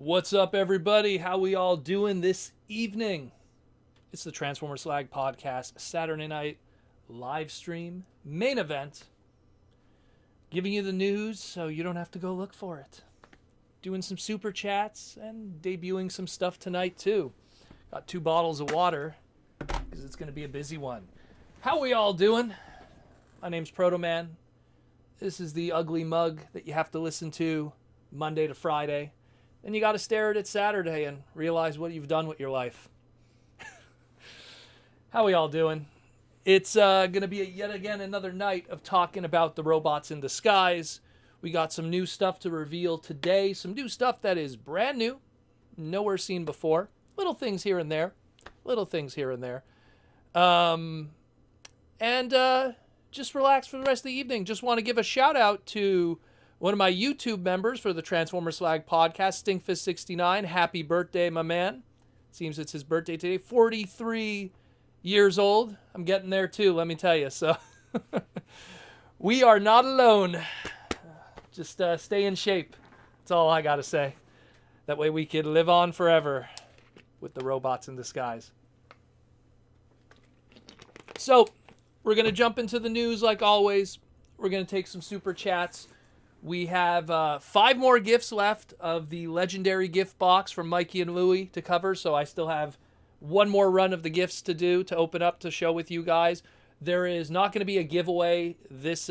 What's up, everybody? How we all doing this evening? It's the Transformer Slag podcast Saturday night live stream main event. Giving you the news so you don't have to go look for it. Doing some super chats and debuting some stuff tonight too. Got 2 bottles of water because it's going to be a busy one. How we all doing? My name's Proto Man. This is the ugly mug that you have to listen to Monday to Friday. Then you got to stare at it Saturday and realize what you've done with your life. How we all doing? It's going to be yet again another night of talking about the robots in disguise. We got some new stuff to reveal today. Some new stuff that is brand new, nowhere seen before. Little things here and there. Just relax for the rest of the evening. Just want to give a shout out to one of my YouTube members for the Transformer Slag podcast, Stinkfist69. Happy birthday, my man. Seems it's his birthday today. 43 years old. I'm getting there too, let me tell you. So we are not alone. Just stay in shape. That's all I got to say. That way we can live on forever with the robots in disguise. So we're going to jump into the news like always. We're going to take some super chats. We have 5 more gifts left of the legendary gift box from Mikey and Louie to cover, so I still have one more run of the gifts to do to open up to show with you guys. There is not going to be a giveaway this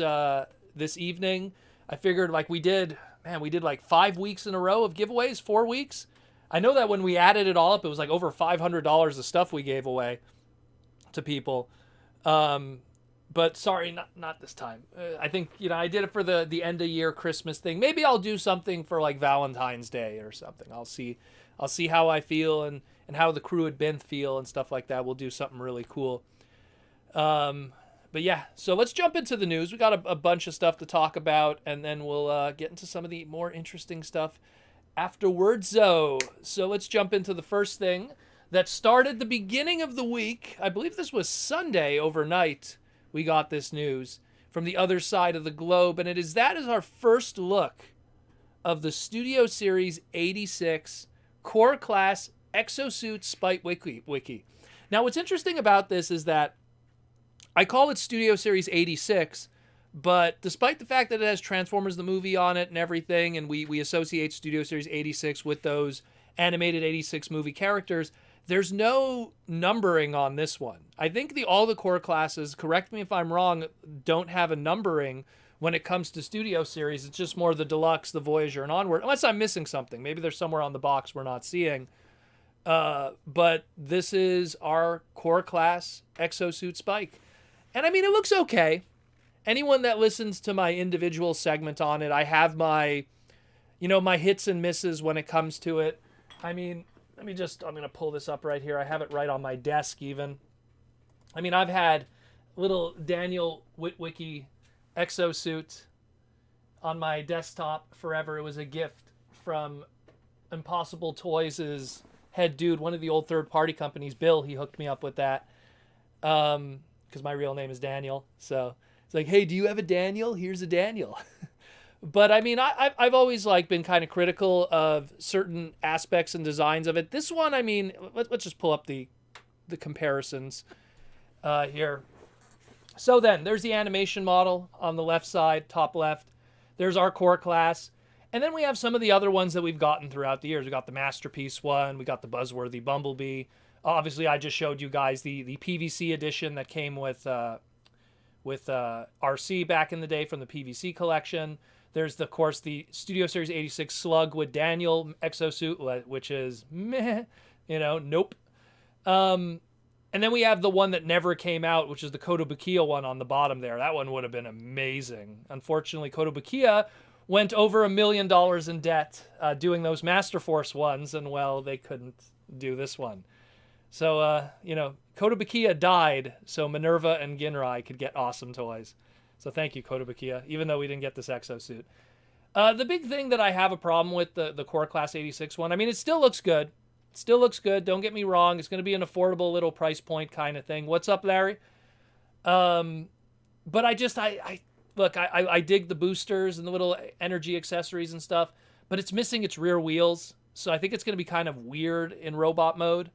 evening. I figured we did like 5 weeks in a row of giveaways, 4 weeks. I know that when we added it all up, it was like over $500 of stuff we gave away to people. But sorry, not this time. I think, I did it for the end of year Christmas thing. Maybe I'll do something for like Valentine's Day or something. I'll see how I feel and how the crew at Binth feel and stuff like that. We'll do something really cool. But yeah, so let's jump into the news. We got a bunch of stuff to talk about, and then we'll get into some of the more interesting stuff afterwards. So let's jump into the first thing that started the beginning of the week. I believe this was Sunday overnight. We got this news from the other side of the globe, and it is our first look of the Studio Series 86 Core Class Exosuit Spike Wiki. Now, what's interesting about this is that I call it Studio Series 86, but despite the fact that it has Transformers the movie on it and everything, and we associate Studio Series 86 with those animated 86 movie characters, there's no numbering on this one. I think all the core classes, correct me if I'm wrong, don't have a numbering when it comes to Studio Series. It's just more the Deluxe, the Voyager, and onward. Unless I'm missing something. Maybe there's somewhere on the box we're not seeing. But this is our core class Exosuit Spike. And I mean, it looks okay. Anyone that listens to my individual segment on it, I have my hits and misses when it comes to it. I mean, I'm going to pull this up right here. I have it right on my desk even. I mean, I've had little Daniel Witwicky exosuit on my desktop forever. It was a gift from Impossible Toys' head dude, one of the old third-party companies, Bill. He hooked me up with that because my real name is Daniel. So it's like, hey, do you have a Daniel? Here's a Daniel. But I mean, I've always been kind of critical of certain aspects and designs of it. This one, I mean, let's just pull up the comparisons here. So then, there's the animation model on the left side, top left. There's our core class. And then we have some of the other ones that we've gotten throughout the years. We got the Masterpiece one. We got the Buzzworthy Bumblebee. Obviously, I just showed you guys the PVC edition that came with RC back in the day from the PVC collection. There's, of course, the Studio Series 86 Slug with Daniel exosuit, which is meh, nope. And then we have the one that never came out, which is the Kotobukiya one on the bottom there. That one would have been amazing. Unfortunately, Kotobukiya went over $1 million in debt doing those Master Force ones, and, well, they couldn't do this one. So, Kotobukiya died so Minerva and Ginrai could get awesome toys. So thank you, Kotobukiya, even though we didn't get this exosuit. The big thing that I have a problem with the Core Class 86 one, I mean, it still looks good. Don't get me wrong. It's going to be an affordable little price point kind of thing. What's up, Larry? But I dig the boosters and the little energy accessories and stuff, but it's missing its rear wheels. So I think it's going to be kind of weird in robot mode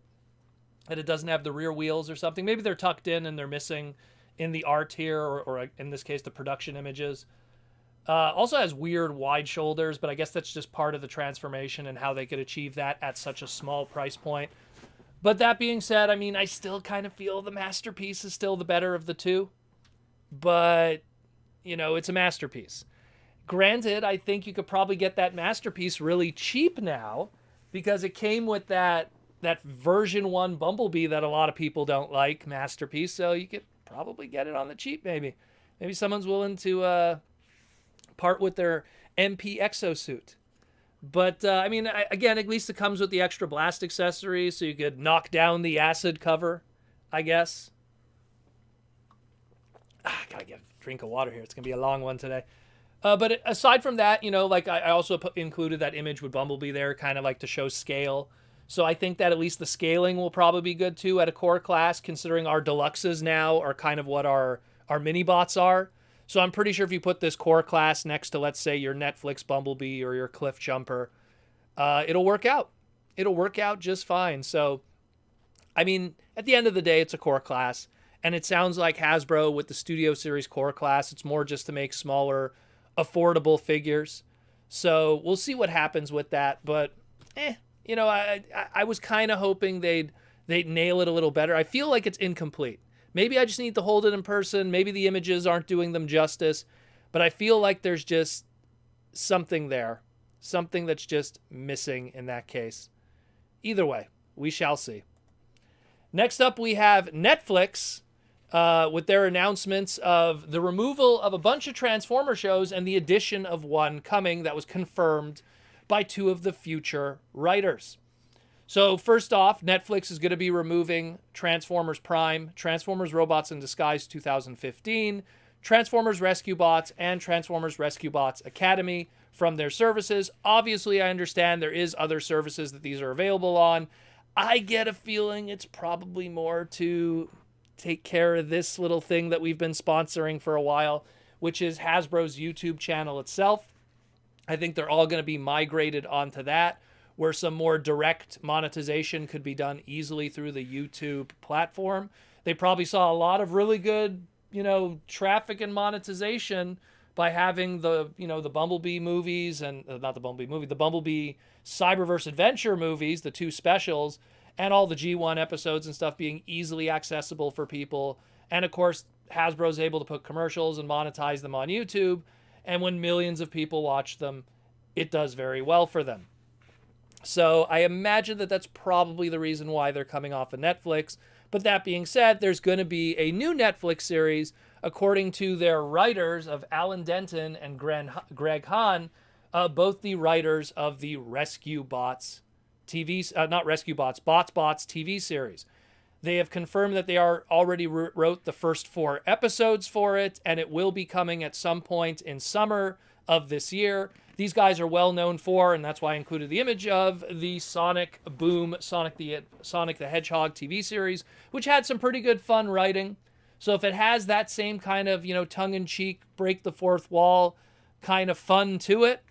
that it doesn't have the rear wheels or something. Maybe they're tucked in and they're missing in the art here, or in this case, the production images. Also has weird wide shoulders, but I guess that's just part of the transformation and how they could achieve that at such a small price point. But that being said, I mean, I still kind of feel the Masterpiece is still the better of the two. But, you know, it's a Masterpiece. Granted, I think you could probably get that Masterpiece really cheap now because it came with that version 1 Bumblebee that a lot of people don't like, Masterpiece. So you could probably get it on the cheap, maybe. Maybe someone's willing to part with their MP exosuit. But, I mean, again, at least it comes with the extra blast accessories, so you could knock down the acid cover, I guess. Gotta get a drink of water here. It's going to be a long one today. But aside from that, you know, like I also included that image with Bumblebee there, kind of like to show scale. So I think that at least the scaling will probably be good too at a core class, considering our deluxes now are kind of what our mini bots are. So I'm pretty sure if you put this core class next to, let's say, your Netflix Bumblebee or your Cliff Jumper, it'll work out. It'll work out just fine. So, I mean, at the end of the day, it's a core class. And it sounds like Hasbro with the Studio Series core class, it's more just to make smaller, affordable figures. So we'll see what happens with that. But, you know, I was kind of hoping they'd nail it a little better. I feel like it's incomplete. Maybe I just need to hold it in person. Maybe the images aren't doing them justice. But I feel like there's just something there. Something that's just missing in that case. Either way, we shall see. Next up, we have Netflix with their announcements of the removal of a bunch of Transformer shows and the addition of one coming that was confirmed by 2 of the future writers. So first off, Netflix is going to be removing Transformers Prime, Transformers Robots in Disguise 2015, Transformers Rescue Bots, and Transformers Rescue Bots Academy from their services. Obviously, I understand there is other services that these are available on. I get a feeling it's probably more to take care of this little thing that we've been sponsoring for a while, which is Hasbro's YouTube channel itself. I think they're all going to be migrated onto that, where some more direct monetization could be done easily through the YouTube platform. They probably saw a lot of really good, you know, traffic and monetization by having the, you know, the Bumblebee movies and not the Bumblebee movie, the Bumblebee Cyberverse Adventure movies, the 2 specials, and all the G1 episodes and stuff being easily accessible for people. And of course, Hasbro's able to put commercials and monetize them on YouTube. And when millions of people watch them, it does very well for them. So I imagine that that's probably the reason why they're coming off of Netflix. But that being said, there's going to be a new Netflix series, according to their writers of Alan Denton and Greg Hahn, both the writers of the Rescue Bots TV, not Rescue Bots, Bots TV series. They have confirmed that they already wrote the first 4 episodes for it, and it will be coming at some point in summer of this year. These guys are well known for, and that's why I included the image of the Sonic Boom, Sonic the Hedgehog TV series, which had some pretty good fun writing. So if it has that same kind of, you know, tongue-in-cheek, break the fourth wall kind of fun to it,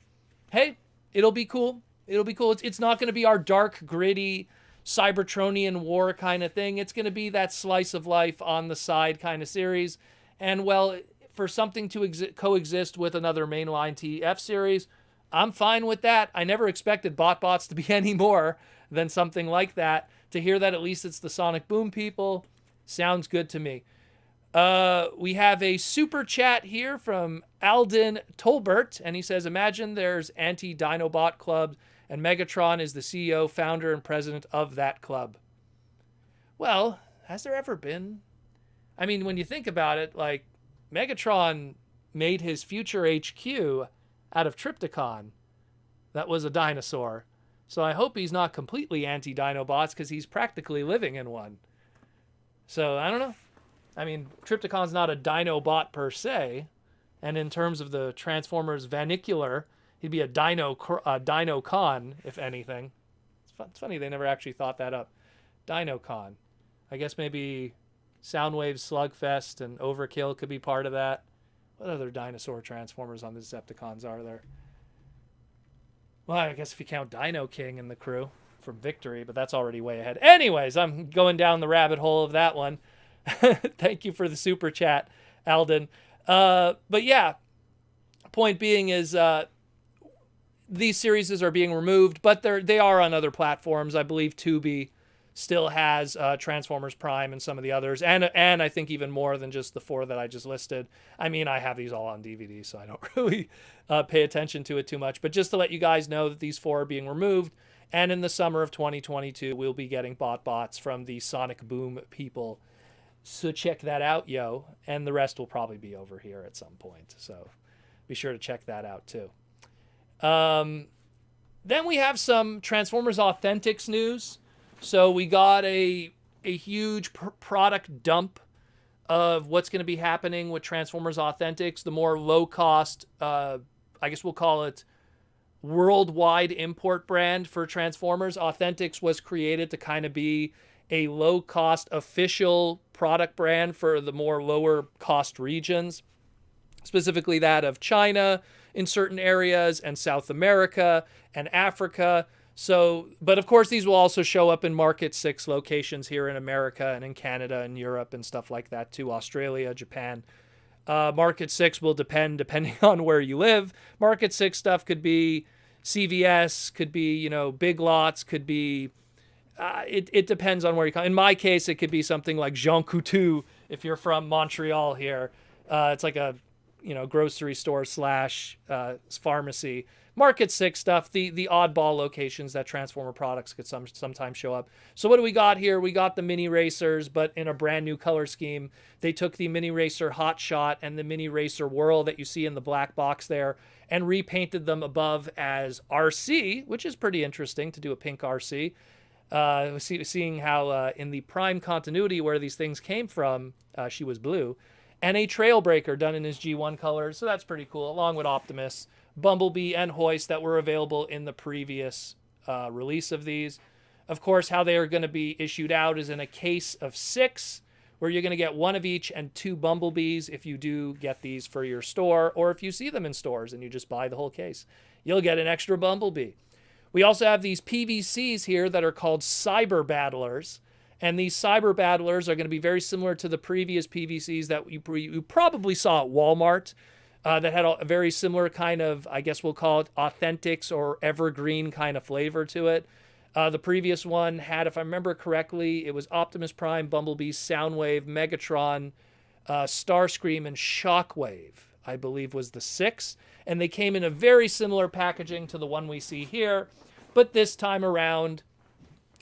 hey, it'll be cool. It'll be cool. It's not going to be our dark, gritty, Cybertronian war kind of thing. It's going to be that slice of life on the side kind of series. And, well, for something to coexist with another mainline TF series, I'm fine with that. I never expected BotBots to be any more than something like that. To hear that at least it's the Sonic Boom people sounds good to me. We have a super chat here from Alden Tolbert, and he says, imagine there's anti-Dinobot club, and Megatron is the CEO, founder, and president of that club. Well, has there ever been? I mean, when you think about it, like, Megatron made his future HQ out of Trypticon. That was a dinosaur. So I hope he's not completely anti-Dinobots, because he's practically living in one. So, I don't know. I mean, Trypticon's not a Dinobot per se. And in terms of the Transformers Vanicular, he'd be a Dinocon, if anything. It's funny they never actually thought that up. Dinocon. I guess maybe Soundwave Slugfest and Overkill could be part of that. What other dinosaur Transformers on the Decepticons are there? Well, I guess if you count Dino King and the crew from Victory, but that's already way ahead. Anyways, I'm going down the rabbit hole of that one. Thank you for the super chat, Alden. But yeah, point being is these series are being removed, but they are on other platforms. I believe Tubi still has Transformers Prime and some of the others, and I think even more than just the 4 that I just listed. I mean, I have these all on DVD, so I don't really pay attention to it too much. But just to let you guys know that these 4 are being removed, and in the summer of 2022, we'll be getting bots from the Sonic Boom people. So check that out, yo. And the rest will probably be over here at some point. So be sure to check that out, too. Then we have some Transformers Authentics news. So we got a huge product dump of what's going to be happening with Transformers Authentics, the more low-cost, I guess we'll call it worldwide import brand for Transformers. Authentics was created to kind of be a low-cost official product brand for the more lower-cost regions, specifically that of China in certain areas and South America and Africa. So, but of course, these will also show up in Market 6 locations here in America and in Canada and Europe and stuff like that too, Australia, Japan. Market 6 will depending on where you live. Market 6 stuff could be CVS, could be, Big Lots, could be, it depends on where you come. In my case, it could be something like Jean Coutu if you're from Montreal here. It's like a, grocery store / pharmacy. Market 6 stuff, the oddball locations that Transformer products could sometimes show up. So what do we got here? We got the Mini Racers, but in a brand new color scheme. They took the Mini Racer Hot Shot and the Mini Racer Whirl that you see in the black box there and repainted them above as RC, which is pretty interesting to do a pink RC. Seeing how in the Prime continuity where these things came from, she was blue. And a Trailbreaker done in his G1 colors, so that's pretty cool, along with Optimus, Bumblebee, and Hoist that were available in the previous release of these. Of course, how they are going to be issued out is in a case of 6, where you're going to get 1 of each and 2 Bumblebees if you do get these for your store, or if you see them in stores and you just buy the whole case. You'll get an extra Bumblebee. We also have these PVCs here that are called Cyber Battlers. And these Cyber Battlers are going to be very similar to the previous PVCs that you probably saw at Walmart that had a very similar kind of, I guess we'll call it, Authentics or Evergreen kind of flavor to it. The previous one had, if I remember correctly, it was Optimus Prime, Bumblebee, Soundwave, Megatron, Starscream, and Shockwave, I believe was the 6. And they came in a very similar packaging to the one we see here. But this time around,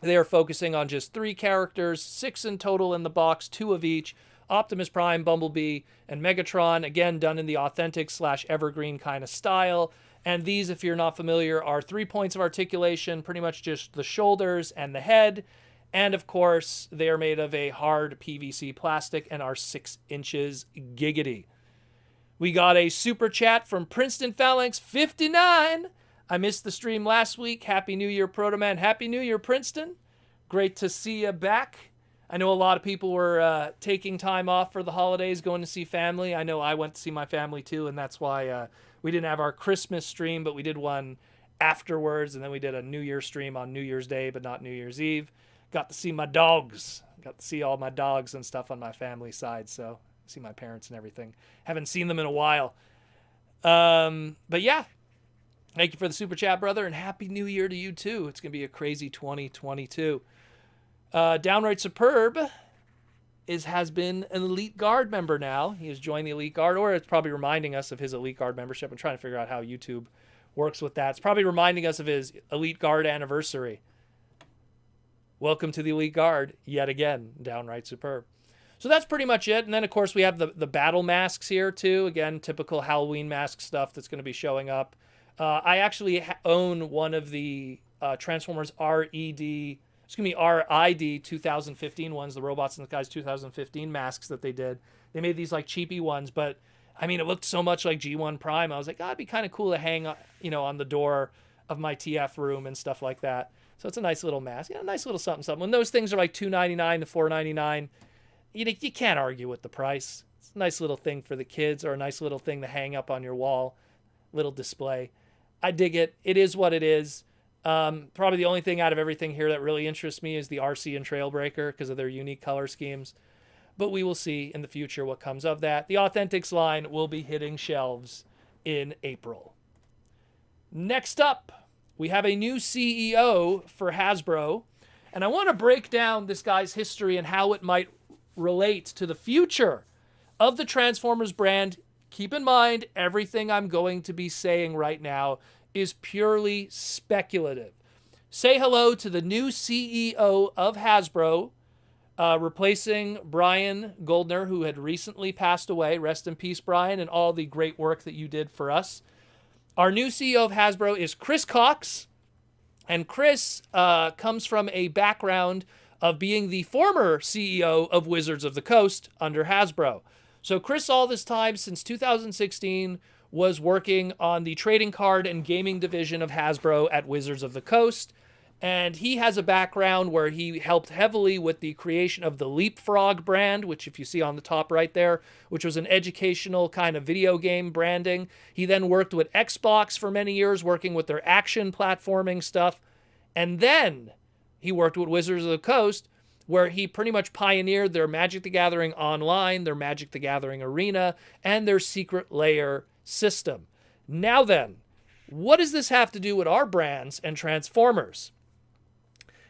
they are focusing on just 3 characters, 6 in total in the box, 2 of each. Optimus Prime, Bumblebee, and Megatron, again, done in the authentic / evergreen kind of style. And these, if you're not familiar, are 3 points of articulation, pretty much just the shoulders and the head. And, of course, they are made of a hard PVC plastic and are 6 inches giggity. We got a super chat from Princeton Phalanx 59. I missed the stream last week. Happy New Year, Protoman. Happy New Year, Princeton. Great to see you back. I know a lot of people were taking time off for the holidays, going to see family. I know I went to see my family too, and that's why we didn't have our Christmas stream, but we did one afterwards, and then we did a New Year's stream on New Year's Day, but not New Year's Eve. Got to see my dogs. Got to see all my dogs and stuff on my family side, so see my parents and everything. Haven't seen them in a while. But yeah. Thank you for the super chat, brother, and Happy New Year to you, too. It's going to be a crazy 2022. Downright Superb has been an Elite Guard member now. He has joined the Elite Guard, or it's probably reminding us of his Elite Guard membership. I'm trying to figure out how YouTube works with that. It's probably reminding us of his Elite Guard anniversary. Welcome to the Elite Guard, yet again, Downright Superb. So that's pretty much it. And then, of course, we have the battle masks here, too. Again, typical Halloween mask stuff that's going to be showing up. I actually own one of the Transformers RID 2015 ones, the Robots in the Skies 2015 masks that they did. They made these like cheapy ones, but I mean, it looked so much like G1 Prime. I was like, it'd be kind of cool to hang, on the door of my TF room and stuff like that. So it's a nice little mask, nice little something. When those things are like $2.99 to $4.99, you can't argue with the price. It's a nice little thing for the kids, or a nice little thing to hang up on your wall, little display. I dig it. It is what it is. Probably the only thing out of everything here that really interests me is the RC and Trailbreaker because of their unique color schemes. But we will see in the future what comes of that. The Authentics line will be hitting shelves in April. Next up, we have a new CEO for Hasbro. And I want to break down this guy's history and how it might relate to the future of the Transformers brand. Keep in mind, everything I'm going to be saying right now is purely speculative. Say hello to the new CEO of Hasbro, replacing Brian Goldner, who had recently passed away. Rest in peace, Brian, and all the great work that you did for us. Our new CEO of Hasbro is Chris Cox, and Chris comes from a background of being the former CEO of Wizards of the Coast under Hasbro. So Chris, all this time since 2016, was working on the trading card and gaming division of Hasbro at Wizards of the Coast. And he has a background where he helped heavily with the creation of the Leapfrog brand, which if you see on the top right there, which was an educational kind of video game branding. He then worked with Xbox for many years, working with their action platforming stuff. And then he worked with Wizards of the Coast, where he pretty much pioneered their Magic the Gathering Online, their Magic the Gathering Arena, and their Secret Lair system. Now then, what does this have to do with our brands and Transformers?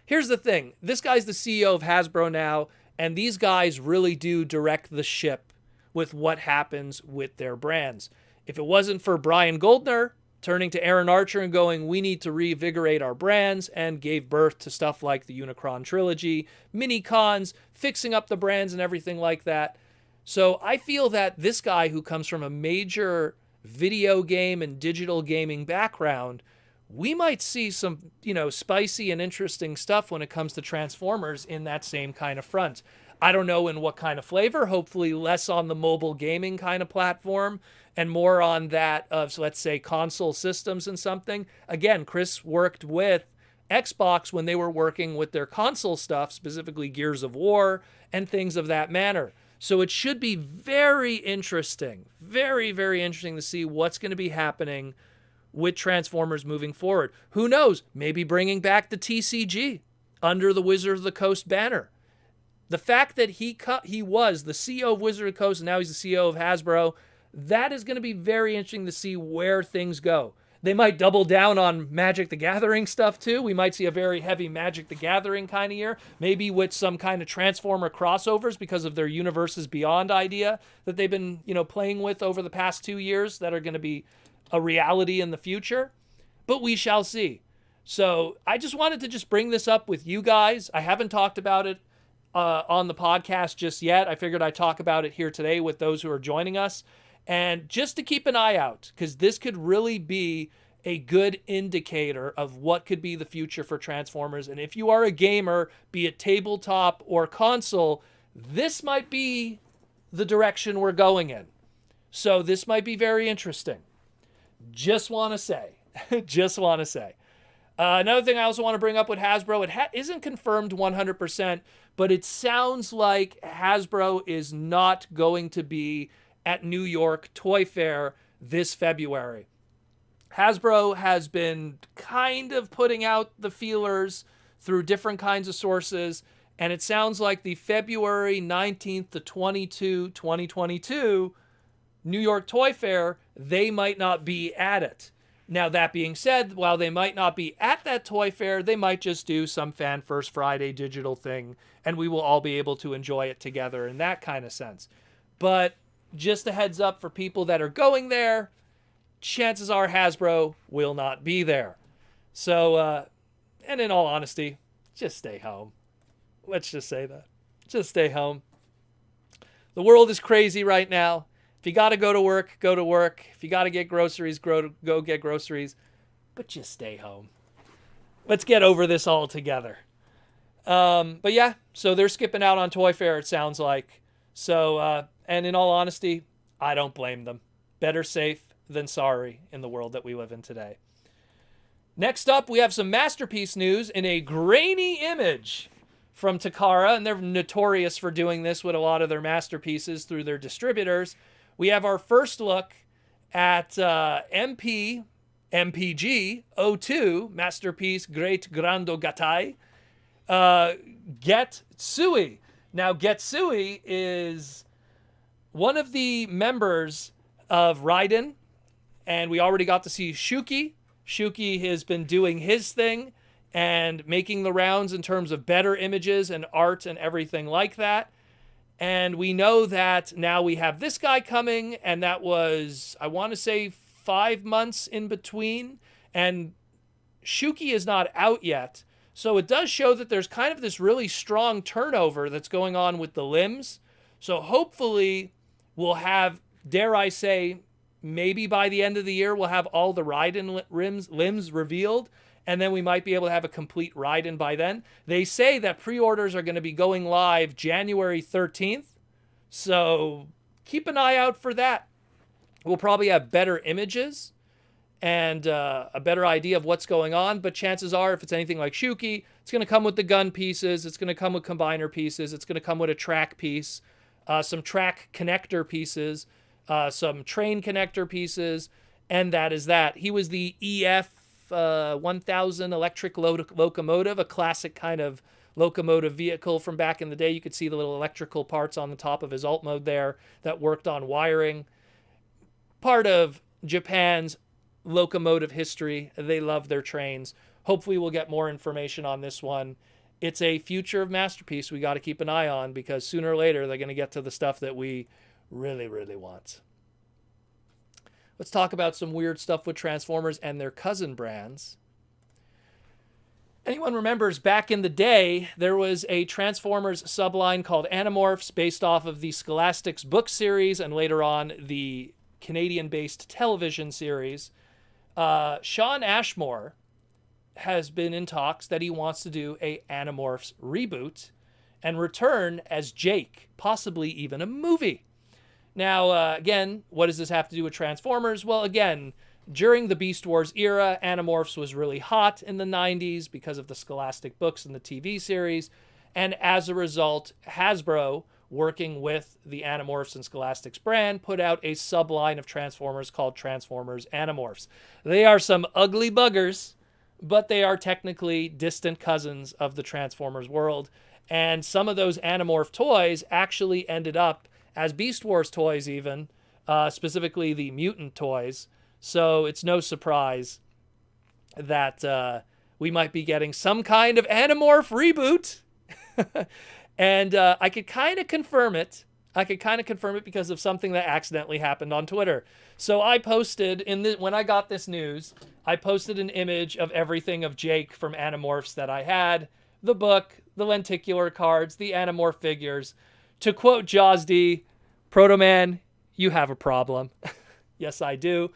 Here's the thing. This guy's the CEO of Hasbro now, and these guys really do direct the ship with what happens with their brands. If it wasn't for Brian Goldner turning to Aaron Archer and going, we need to reinvigorate our brands, and gave birth to stuff like the Unicron trilogy, mini cons, fixing up the brands and everything like that. So I feel that this guy, who comes from a major video game and digital gaming background, we might see some, spicy and interesting stuff when it comes to Transformers in that same kind of front. I don't know in what kind of flavor, hopefully less on the mobile gaming kind of platform and more on that of, let's say, console systems and something. Again, Chris worked with Xbox when they were working with their console stuff, specifically Gears of War and things of that manner. So it should be very interesting, very, very interesting to see what's going to be happening with Transformers moving forward. Who knows? Maybe bringing back the TCG under the Wizard of the Coast banner. The fact that he was the CEO of Wizard of the Coast and now he's the CEO of Hasbro, that is going to be very interesting to see where things go. They might double down on Magic the Gathering stuff too. We might see a very heavy Magic the Gathering kind of year, maybe with some kind of Transformer crossovers because of their Universes Beyond idea that they've been, playing with over the past 2 years that are going to be a reality in the future. But we shall see. So I just wanted to just bring this up with you guys. I haven't talked about it on the podcast just yet. I figured I'd talk about it here today with those who are joining us. And just to keep an eye out, because this could really be a good indicator of what could be the future for Transformers. And if you are a gamer, be it tabletop or console, this might be the direction we're going in. So this might be very interesting. Just want to say. Another thing I also want to bring up with Hasbro, it isn't confirmed 100%, but it sounds like Hasbro is not going to be at New York Toy Fair this February. Hasbro has been kind of putting out the feelers through different kinds of sources, and it sounds like the February 19th to 2022 New York Toy Fair, they might not be at it. Now, that being said, while they might not be at that toy fair, they might just do some Fan First Friday digital thing, and we will all be able to enjoy it together in that kind of sense. But just a heads up for people that are going there, chances are Hasbro will not be there. So, and in all honesty, just stay home. Let's just say that. Just stay home. The world is crazy right now. If you got to go to work, go to work. If you got to get groceries, go get groceries. But just stay home. Let's get over this all together. But yeah, so they're skipping out on Toy Fair, it sounds like. So, and in all honesty, I don't blame them. Better safe than sorry in the world that we live in today. Next up, we have some Masterpiece news in a grainy image from Takara, and they're notorious for doing this with a lot of their masterpieces through their distributors. We have our first look at MP MPG 02, Masterpiece Great Grando Gatai, Getsui. Now, Getsui is one of the members of Raiden, and we already got to see Shuki. Shuki has been doing his thing and making the rounds in terms of better images and art and everything like that. And we know that now we have this guy coming, and that was, I want to say, 5 months in between. And Shuki is not out yet. So it does show that there's kind of this really strong turnover that's going on with the limbs. So hopefully we'll have, dare I say, maybe by the end of the year, we'll have all the Raiden limbs revealed, and then we might be able to have a complete Raiden by then. They say that pre-orders are going to be going live January 13th, so keep an eye out for that. We'll probably have better images and a better idea of what's going on, but chances are, if it's anything like Shuki, it's going to come with the gun pieces, it's going to come with combiner pieces, it's going to come with a track piece, some track connector pieces, some train connector pieces, and that is that. He was the EF 1000 electric locomotive, a classic kind of locomotive vehicle from back in the day. You could see the little electrical parts on the top of his alt mode there that worked on wiring. Part of Japan's locomotive history. They love their trains. Hopefully we'll get more information on this one. It's a future of Masterpiece we got to keep an eye on, because sooner or later they're going to get to the stuff that we really, really want. Let's talk about some weird stuff with Transformers and their cousin brands. Anyone remembers back in the day, there was a Transformers subline called Animorphs based off of the Scholastics book series and later on the Canadian-based television series. Shawn Ashmore has been in talks that he wants to do a Animorphs reboot and return as Jake, possibly even a movie. Now, again, what does this have to do with Transformers? Well, again, during the Beast Wars era, Animorphs was really hot in the 90s because of the Scholastic books and the TV series. And as a result, Hasbro, working with the Animorphs and Scholastics brand, put out a subline of Transformers called Transformers Animorphs. They are some ugly buggers, but they are technically distant cousins of the Transformers world. And some of those Animorph toys actually ended up as Beast Wars toys even, specifically the mutant toys. So it's no surprise that we might be getting some kind of Animorph reboot. And I could kind of confirm it. Because of something that accidentally happened on Twitter. So I posted, when I got this news, I posted an image of everything of Jake from Animorphs that I had. The book, the lenticular cards, the Animorph figures. To quote Jaws D, Proto Man, you have a problem. Yes, I do.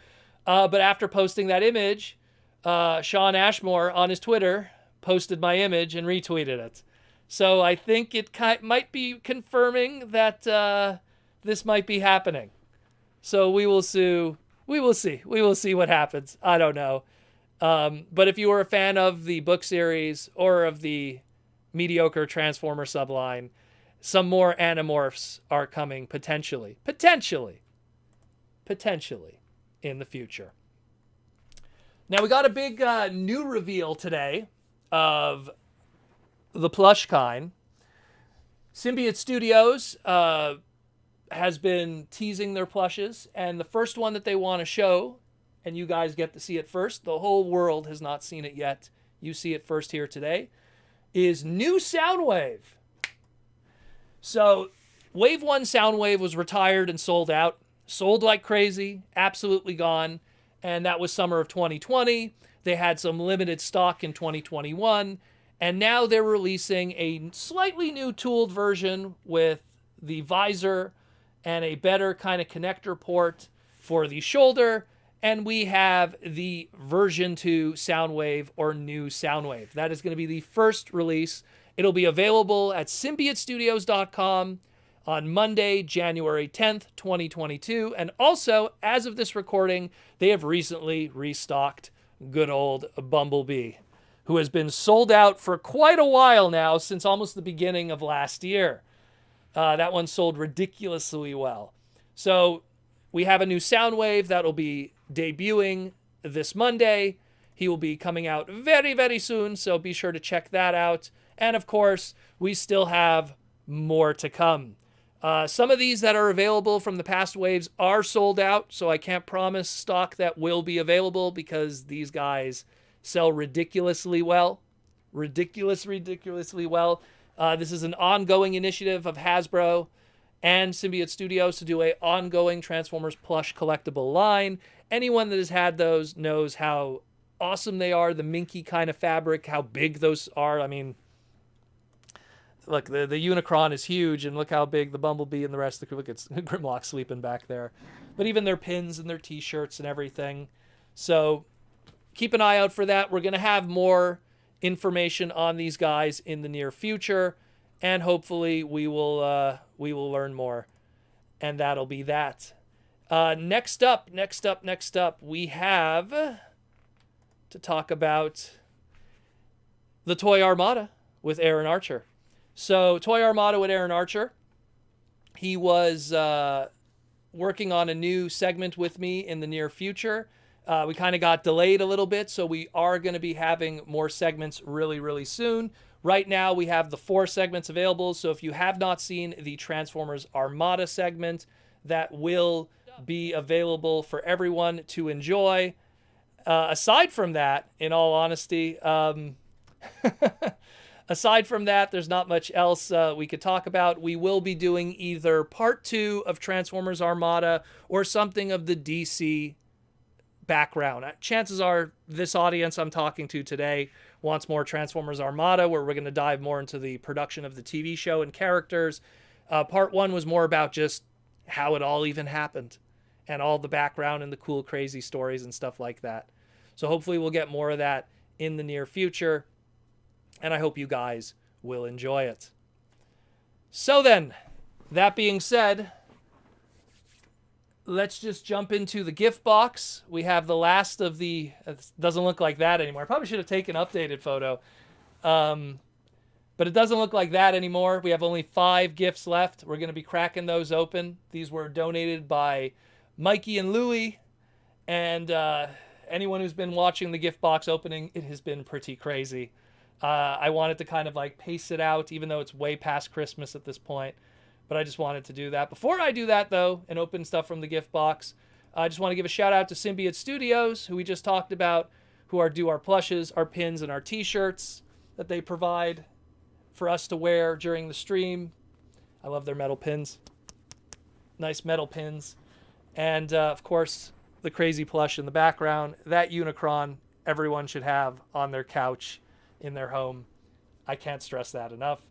But after posting that image, Shawn Ashmore on his Twitter posted my image and retweeted it. So I think it might be confirming that this might be happening. So we will see. We will see what happens. I don't know. But if you were a fan of the book series or of the mediocre Transformer subline, some more Animorphs are coming potentially in the future. Now we got a big new reveal today of the plush kind. Symbiote Studios has been teasing their plushes, and the first one that they want to show, and you guys get to see it first, the whole world has not seen it yet, you see it first here today, is new Soundwave. So Wave 1 Soundwave was retired and sold out. Sold like crazy, absolutely gone. And that was summer of 2020. They had some limited stock in 2021. And now they're releasing a slightly new tooled version with the visor and a better kind of connector port for the shoulder. And we have the version 2 Soundwave or new Soundwave. That is going to be the first release. It'll be available at symbiotestudios.com on Monday, January 10th, 2022. And also, as of this recording, they have recently restocked good old Bumblebee, who has been sold out for quite a while now, since almost the beginning of last year. That one sold ridiculously well. So we have a new Soundwave that will be debuting this Monday. He will be coming out very, very soon, so be sure to check that out. And of course, we still have more to come. Some of these that are available from the past waves are sold out, so I can't promise stock that will be available because these guys sell ridiculously well. Ridiculously well. This is an ongoing initiative of Hasbro and Symbiote Studios to do a ongoing Transformers plush collectible line. Anyone that has had those knows how awesome they are, the minky kind of fabric, how big those are. I mean, look, the Unicron is huge, and look how big the Bumblebee and the rest of the... Look, it's Grimlock sleeping back there. But even their pins and their t-shirts and everything. So keep an eye out for that. We're going to have more information on these guys in the near future, and hopefully we will learn more. And that'll be that. Next up, we have to talk about the Toy Armada with Aaron Archer. So, Toy Armada with Aaron Archer, he was working on a new segment with me in the near future. We kind of got delayed a little bit, so we are going to be having more segments really, really soon. Right now, we have the 4 segments available, so if you have not seen the Transformers Armada segment, that will be available for everyone to enjoy. Aside from that, in all honesty... Aside from that, there's not much else we could talk about. We will be doing either part 2 of Transformers Armada or something of the DC background. Chances are this audience I'm talking to today wants more Transformers Armada, where we're going to dive more into the production of the TV show and characters. Part 1 was more about just how it all even happened and all the background and the cool, crazy stories and stuff like that. So hopefully we'll get more of that in the near future. And I hope you guys will enjoy it. So then, that being said, let's just jump into the gift box. We have the last of the... It doesn't look like that anymore. I probably should have taken an updated photo. But it doesn't look like that anymore. We have only 5 gifts left. We're going to be cracking those open. These were donated by Mikey and Louie. And anyone who's been watching the gift box opening, it has been pretty crazy. I wanted to kind of like pace it out, even though it's way past Christmas at this point. But I just wanted to do that. Before I do that, though, and open stuff from the gift box, I just want to give a shout out to Symbiote Studios, who we just talked about, who do our plushes, our pins, and our t-shirts that they provide for us to wear during the stream. I love their metal pins. Nice metal pins. And, of course, the crazy plush in the background. That Unicron everyone should have on their couch in their home. I can't stress that enough.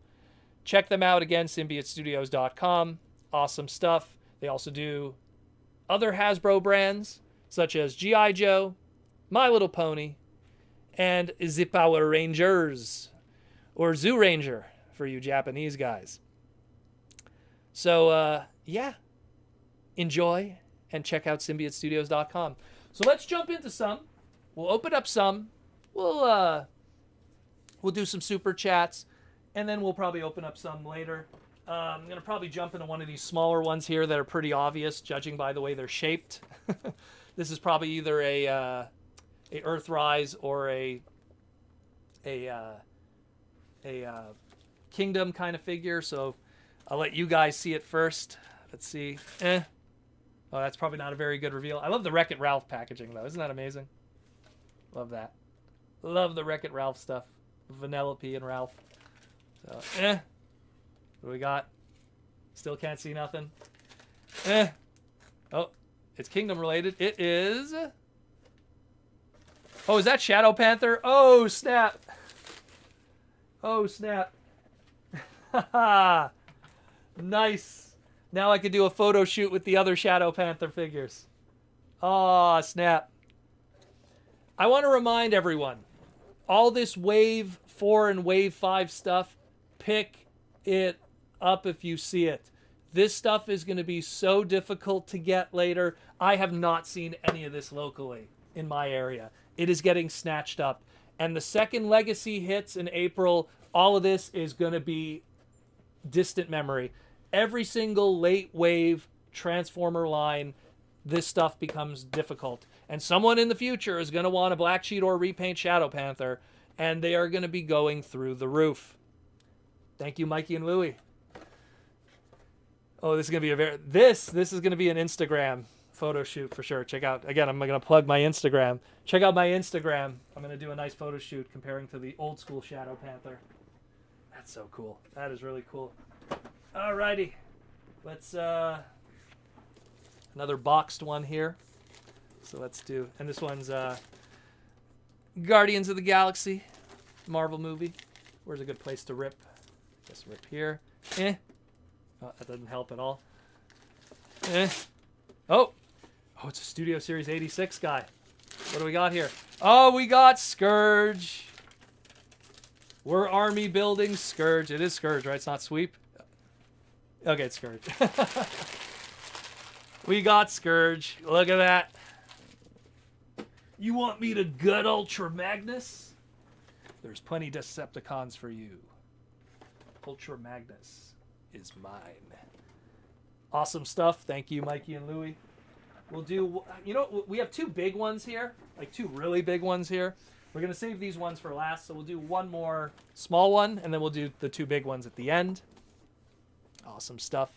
Check them out again, symbiotestudios.com. Awesome stuff. They also do other Hasbro brands, such as G.I. Joe, My Little Pony, and the Power Rangers, or Zoo Ranger for you Japanese guys. So, yeah. Enjoy and check out symbiotestudios.com. So let's jump into some. We'll open up some. We'll do some super chats, and then we'll probably open up some later. I'm going to probably jump into one of these smaller ones here that are pretty obvious, judging by the way they're shaped. This is probably either a Earthrise or a Kingdom kind of figure, so I'll let you guys see it first. Let's see. Oh, that's probably not a very good reveal. I love the Wreck-It Ralph packaging, though. Isn't that amazing? Love that. Love the Wreck-It Ralph stuff. Vanellope and Ralph. So, What do we got? Still can't see nothing. Oh, it's Kingdom related. It is... Oh, is that Shadow Panther? Oh, snap. Oh, snap. Nice. Now I could do a photo shoot with the other Shadow Panther figures. Oh, snap. I want to remind everyone, all this Wave 4 and Wave 5 stuff, pick it up if you see it. This stuff is going to be so difficult to get later. I have not seen any of this locally in my area. It is getting snatched up. And the second Legacy hits in April, all of this is going to be distant memory. Every single late Wave Transformer line this stuff becomes difficult. And someone in the future is going to want a Black Cheetor repaint Shadow Panther, and they are going to be going through the roof. Thank you, Mikey and Louie. Oh, this is going to be this is going to be an Instagram photo shoot for sure. Check out, again, I'm going to plug my Instagram. Check out my Instagram. I'm going to do a nice photo shoot comparing to the old school Shadow Panther. That's so cool. That is really cool. Alrighty. Let's, another boxed one here. So let's do, and this one's Guardians of the Galaxy Marvel movie. Where's a good place to rip? Just rip here. Oh, that doesn't help at all. Oh, it's a Studio Series 86 guy. What do we got here? Oh, we got Scourge. We're army building Scourge. It is Scourge, right? It's not Sweep. Okay, it's Scourge. We got Scourge. Look at that. You want me to gut Ultra Magnus? There's plenty Decepticons for you. Ultra Magnus is mine. Awesome stuff. Thank you, Mikey and Louie. We'll do, you know, we have two big ones here, like two really big ones here. We're going to save these ones for last, so we'll do one more small one, and then we'll do the two big ones at the end. Awesome stuff.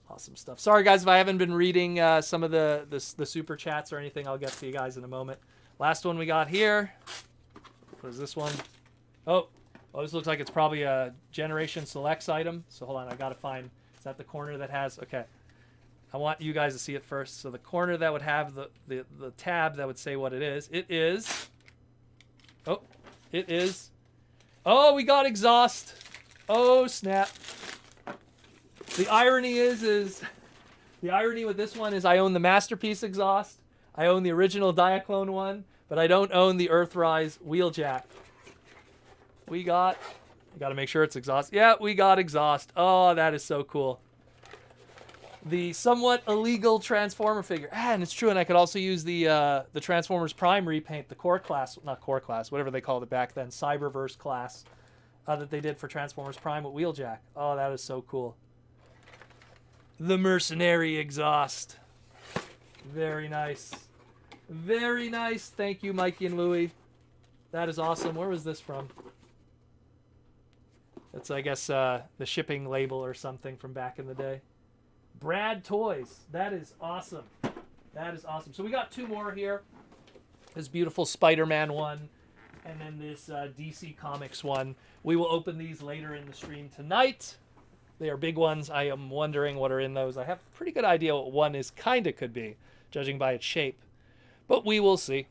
Awesome stuff. Sorry, guys, if I haven't been reading some of the super chats or anything. I'll get to you guys in a moment. Last one we got here. What is this one? Oh, this looks like it's probably a Generation Selects item. So hold on, I got to find, is that the corner that has, okay. I want you guys to see it first. So the corner that would have the tab that would say what it is. It is, oh, we got Exhaust. Oh, snap. The irony the irony with this one is I own the Masterpiece Exhaust. I own the original Diaclone one, but I don't own the Earthrise Wheeljack. We got to make sure it's Exhaust. Yeah, we got Exhaust. Oh, that is so cool. The somewhat illegal Transformer figure. And it's true, and I could also use the Transformers Prime repaint, the core class, not core class, whatever they called it back then, Cyberverse class that they did for Transformers Prime with Wheeljack. Oh, that is so cool. The Mercenary Exhaust. Very nice. Very nice. Thank you, Mikey and Louie. That is awesome. Where was this from? It's, I guess, the shipping label or something from back in the day. Brad Toys. That is awesome. That is awesome. So we got two more here. This beautiful Spider-Man one, and then this DC Comics one. We will open these later in the stream tonight. They are big ones. I am wondering what are in those. I have a pretty good idea what one is kind of could be, judging by its shape. But we will see.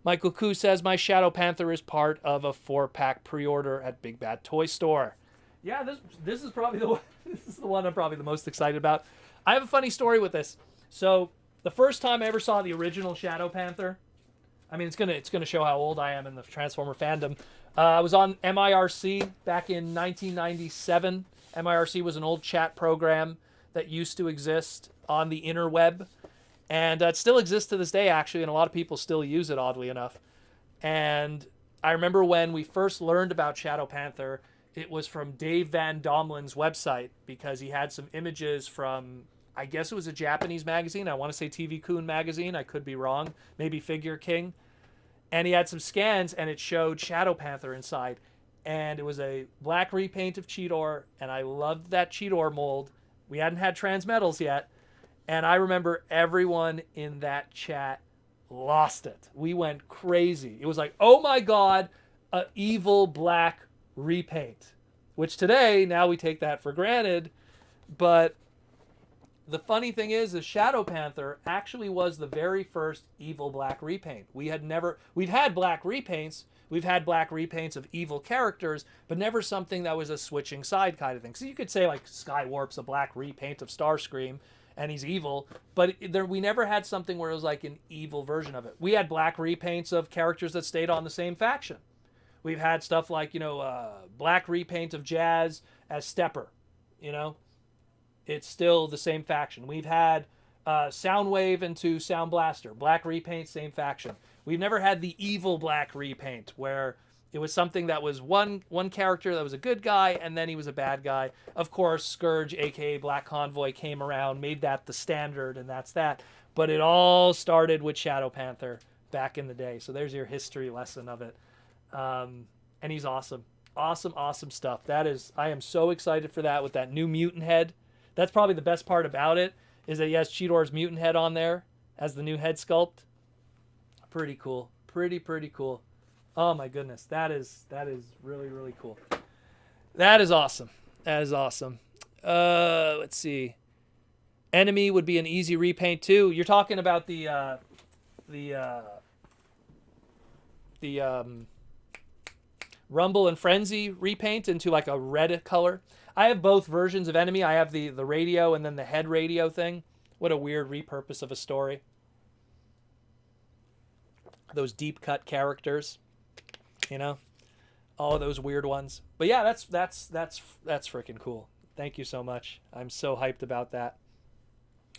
Michael Koo says, my Shadow Panther is part of a 4-pack pre-order at Big Bad Toy Store. Yeah, this is probably the one. This is the one I'm probably the most excited about. I have a funny story with this. So the first time I ever saw the original Shadow Panther, I mean, it's gonna show how old I am in the Transformer fandom. I was on MIRC back in 1997. MIRC was an old chat program that used to exist on the interweb, and it still exists to this day, actually, and a lot of people still use it, oddly enough. And I remember when we first learned about Shadow Panther, it was from Dave Van Domlin's website, because he had some images from, I guess it was a Japanese magazine. I want to say TV Kun magazine. I could be wrong. Maybe Figure King. And he had some scans, and it showed Shadow Panther inside. And it was a black repaint of Cheetor, and I loved that Cheetor mold. We hadn't had Transmetals yet. And I remember everyone in that chat lost it. We went crazy. It was like, oh my God, a evil black repaint. Which today, now we take that for granted. But the funny thing is Shadow Panther actually was the very first evil black repaint. We've had black repaints. We've had black repaints of evil characters, but never something that was a switching side kind of thing. So you could say like Skywarp's a black repaint of Starscream, and he's evil, but we never had something where it was like an evil version of it. We had black repaints of characters that stayed on the same faction. We've had stuff like, black repaint of Jazz as Stepper, It's still the same faction. We've had Soundwave into Sound Blaster. Black repaint, same faction. We've never had the evil black repaint where It was something that was one character that was a good guy, and then he was a bad guy. Of course, Scourge, aka Black Convoy, came around, made that the standard, and that's that. But it all started with Shadow Panther back in the day. So there's your history lesson of it. And he's awesome. Awesome stuff. I am so excited for that with that new mutant head. That's probably the best part about it, is that he has Cheetor's mutant head on there as the new head sculpt. Pretty cool. Pretty cool. Oh my goodness. That is really cool. That is awesome. Let's see. Enemy would be an easy repaint too. You're talking about the Rumble and Frenzy repaint into like a red color. I have both versions of Enemy. I have the radio and then the head radio thing. What a weird repurpose of a story. Those deep cut characters, you know, all those weird ones. But yeah, that's freaking cool. Thank you so much. I'm so hyped about that.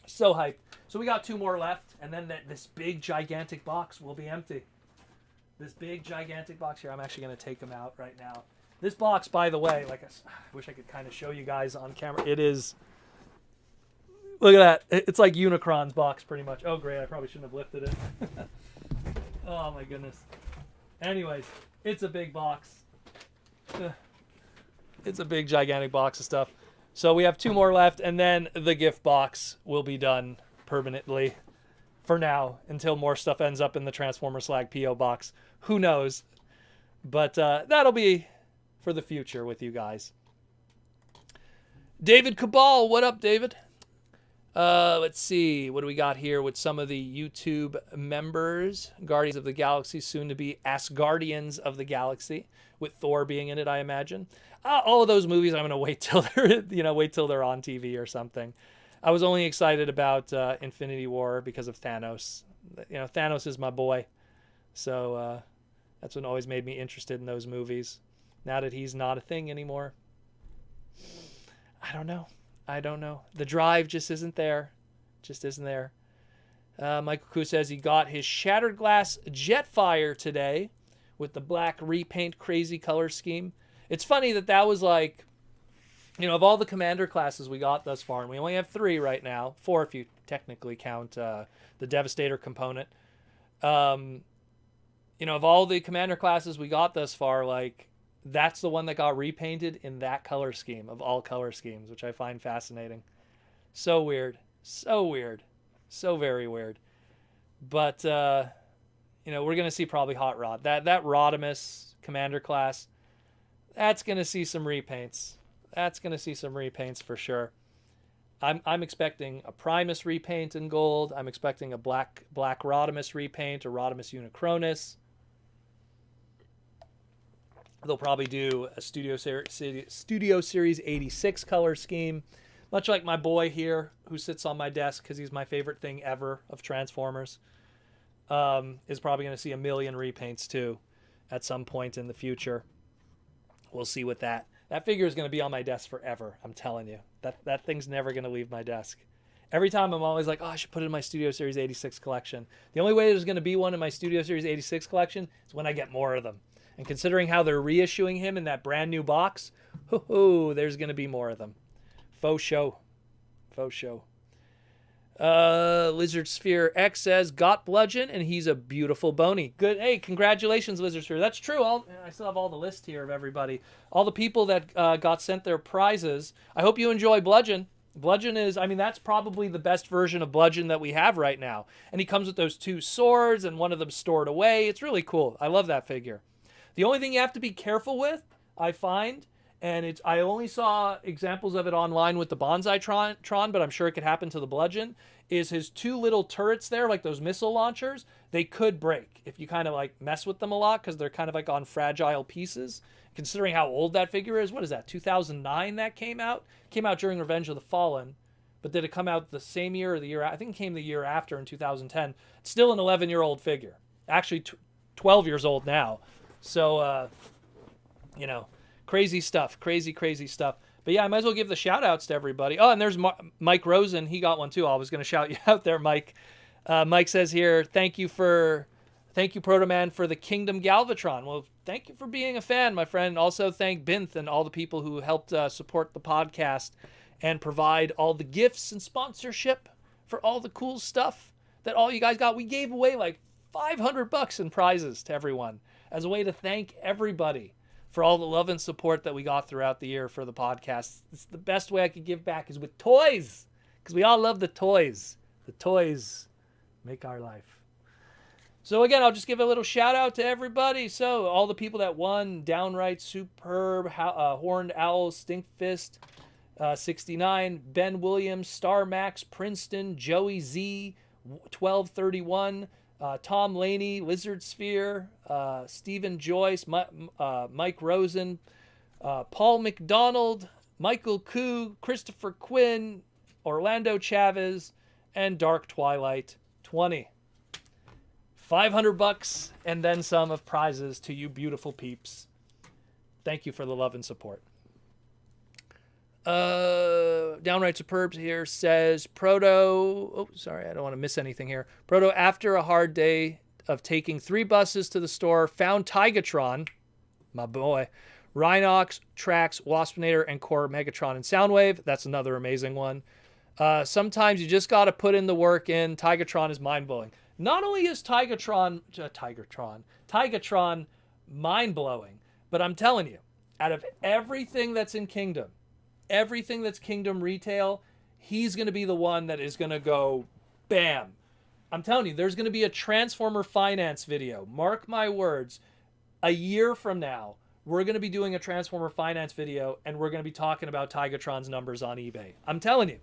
So hyped. So we got 2 more left, and then this big gigantic box will be empty. This big gigantic box here. I'm actually going to take them out right now. This box, by the way, I wish I could kind of show you guys on camera. It is. Look at that. It's like Unicron's box, pretty much. Oh, great. I probably shouldn't have lifted it. Oh, my goodness. Anyways, it's a big box. It's a big, gigantic box of stuff. So we have 2 more left, and then the gift box will be done permanently for now until more stuff ends up in the Transformer Slag P.O. box. Who knows? But that'll be for the future with you guys. David Cabal, what up, David? Let's see. What do we got here with some of the YouTube members? Guardians of the Galaxy, soon to be Asgardians of the Galaxy, with Thor being in it, I imagine. All of those movies, I'm gonna wait till they're on TV or something. I was only excited about Infinity War because of Thanos. You know, Thanos is my boy, so that's what always made me interested in those movies. Now that he's not a thing anymore, I don't know. The drive just isn't there. Michael Koo says he got his Shattered Glass Jetfire today with the black repaint crazy color scheme. It's funny that was like, you know, of all the commander classes we got thus far, and we only have 3 right now, 4 if you technically count the Devastator component. You know, of all the commander classes we got thus far, like, that's the one that got repainted in that color scheme of all color schemes, which I find fascinating. So weird. So very weird. But, you know, we're going to see probably Hot Rod. That Rodimus commander class, that's going to see some repaints. For sure. I'm expecting a Primus repaint in gold. I'm expecting a black Rodimus repaint, a Rodimus Unicronus. They'll probably do a Studio Series 86 color scheme, much like my boy here who sits on my desk because he's my favorite thing ever of Transformers. Is probably going to see a million repaints too at some point in the future. We'll see what that figure is going to be on my desk forever. I'm telling you, that thing's never going to leave my desk. Every time I'm always like, oh, I should put it in my Studio Series 86 collection. The only way there's going to be one in my Studio Series 86 collection is when I get more of them. And considering how they're reissuing him in that brand new box, there's going to be more of them. Faux show. Lizard Sphere X says, got Bludgeon, and he's a beautiful bony. Good. Hey, congratulations, Lizard Sphere. That's true. I still have all the list here of everybody. All the people that got sent their prizes. I hope you enjoy Bludgeon. Bludgeon is, that's probably the best version of Bludgeon that we have right now. And he comes with those 2 swords, and one of them stored away. It's really cool. I love that figure. The only thing you have to be careful with, I find, and I only saw examples of it online with the Bonsai Tron, but I'm sure it could happen to the Bludgeon, is his 2 little turrets there, like those missile launchers, they could break if you kind of like mess with them a lot because they're kind of like on fragile pieces. Considering how old that figure is, what is that, 2009 that came out? Came out during Revenge of the Fallen, but did it come out the same year or the year? I think it came the year after in 2010. It's still an 11-year-old figure. Actually, 12 years old now. So, you know, crazy stuff. Crazy stuff. But yeah, I might as well give the shout outs to everybody. Oh, and there's Mike Rosen. He got one too. I was going to shout you out there, Mike. Mike says here, thank you Proto Man for the Kingdom Galvatron. Well, thank you for being a fan, my friend. Also, thank Binth and all the people who helped support the podcast and provide all the gifts and sponsorship for all the cool stuff that all you guys got. We gave away like $500 in prizes to everyone as a way to thank everybody for all the love and support that we got throughout the year for the podcast. It's the best way I could give back is with toys, because we all love the toys. The toys make our life. So again, I'll just give a little shout out to everybody. So all the people that won: Downright Superb, Horned Owl, Stinkfist, 69, Ben Williams, Star Max, Princeton, Joey Z, 1231, Tom Laney, Lizard Sphere, Stephen Joyce, Mike Rosen, Paul McDonald, Michael Koo, Christopher Quinn, Orlando Chavez, and Dark Twilight 20. $500 and then some of prizes to you beautiful peeps. Thank you for the love and support. Downright Superbs here says Proto. Oh, sorry, I don't want to miss anything here. Proto, after a hard day of taking 3 buses to the store, found Tigatron, my boy, Rhinox, Trax, Waspinator, and Core Megatron and Soundwave. That's another amazing one. Sometimes you just got to put in the work in. Tigatron is mind-blowing. Not only is Tigatron mind-blowing, but I'm telling you, out of everything that's in Kingdom, everything that's Kingdom retail, he's going to be the one that is going to go bam. I'm telling you, there's going to be a Transformer Finance video. Mark my words. A year from now, we're going to be doing a Transformer Finance video, and we're going to be talking about Tigatron's numbers on eBay. I'm telling you.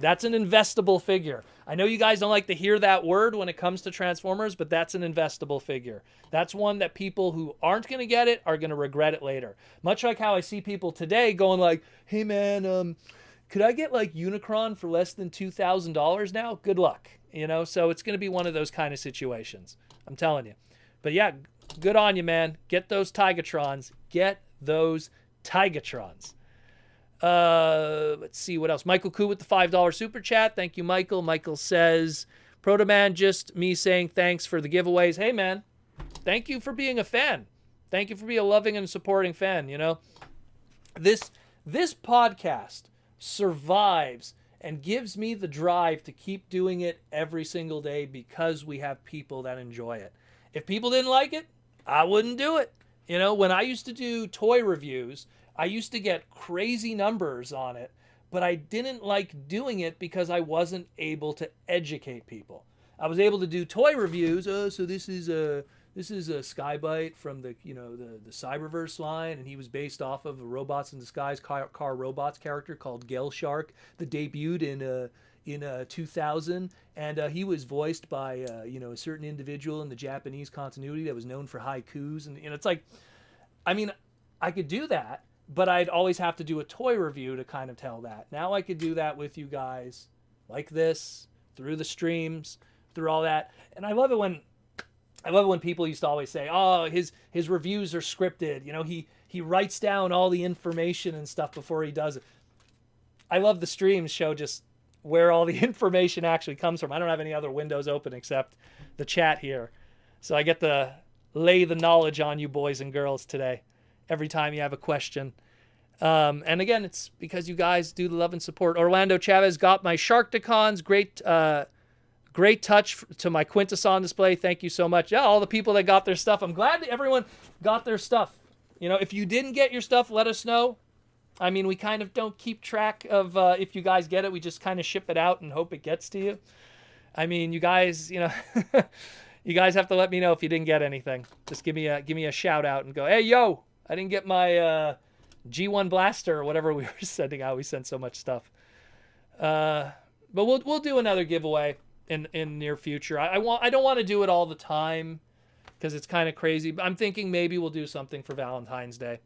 That's an investable figure. I know you guys don't like to hear that word when it comes to Transformers, but that's an investable figure. That's one that people who aren't going to get it are going to regret it later. Much like how I see people today going like, hey man, could I get like Unicron for less than $2,000 now? Good luck. So it's going to be one of those kind of situations. I'm telling you. But yeah, good on you, man. Get those Tigatrons. Let's see what else. Michael Koo with the $5 super chat. Thank you, Michael. Michael says, Protoman, just me saying thanks for the giveaways. Hey, man, thank you for being a fan. Thank you for being a loving and supporting fan. This podcast survives and gives me the drive to keep doing it every single day because we have people that enjoy it. If people didn't like it, I wouldn't do it. When I used to do toy reviews, I used to get crazy numbers on it, but I didn't like doing it because I wasn't able to educate people. I was able to do toy reviews. So this is a Skybite from the Cyberverse line, and he was based off of a Robots in Disguise car robots character called Gale Shark that debuted in 2000, and he was voiced by a certain individual in the Japanese continuity that was known for haikus, and it's like, I mean, I could do that. But I'd always have to do a toy review to kind of tell that. Now I could do that with you guys like this, through the streams, through all that. And I love it when people used to always say, oh, his reviews are scripted. He writes down all the information and stuff before he does it. I love the streams show just where all the information actually comes from. I don't have any other windows open except the chat here. So I get to lay the knowledge on you boys and girls today. Every time you have a question. And again, it's because you guys do the love and support. Orlando Chavez got my Sharkticons. Great touch to my Quintesson display. Thank you so much. Yeah, all the people that got their stuff. I'm glad that everyone got their stuff. If you didn't get your stuff, let us know. I mean, we kind of don't keep track of if you guys get it. We just kind of ship it out and hope it gets to you. I mean, you guys, you guys have to let me know if you didn't get anything. Just give me a shout out and go, hey, yo, I didn't get my G1 blaster or whatever we were sending out. We sent so much stuff. But we'll do another giveaway in near future. I don't want to do it all the time because it's kind of crazy. But I'm thinking maybe we'll do something for Valentine's Day.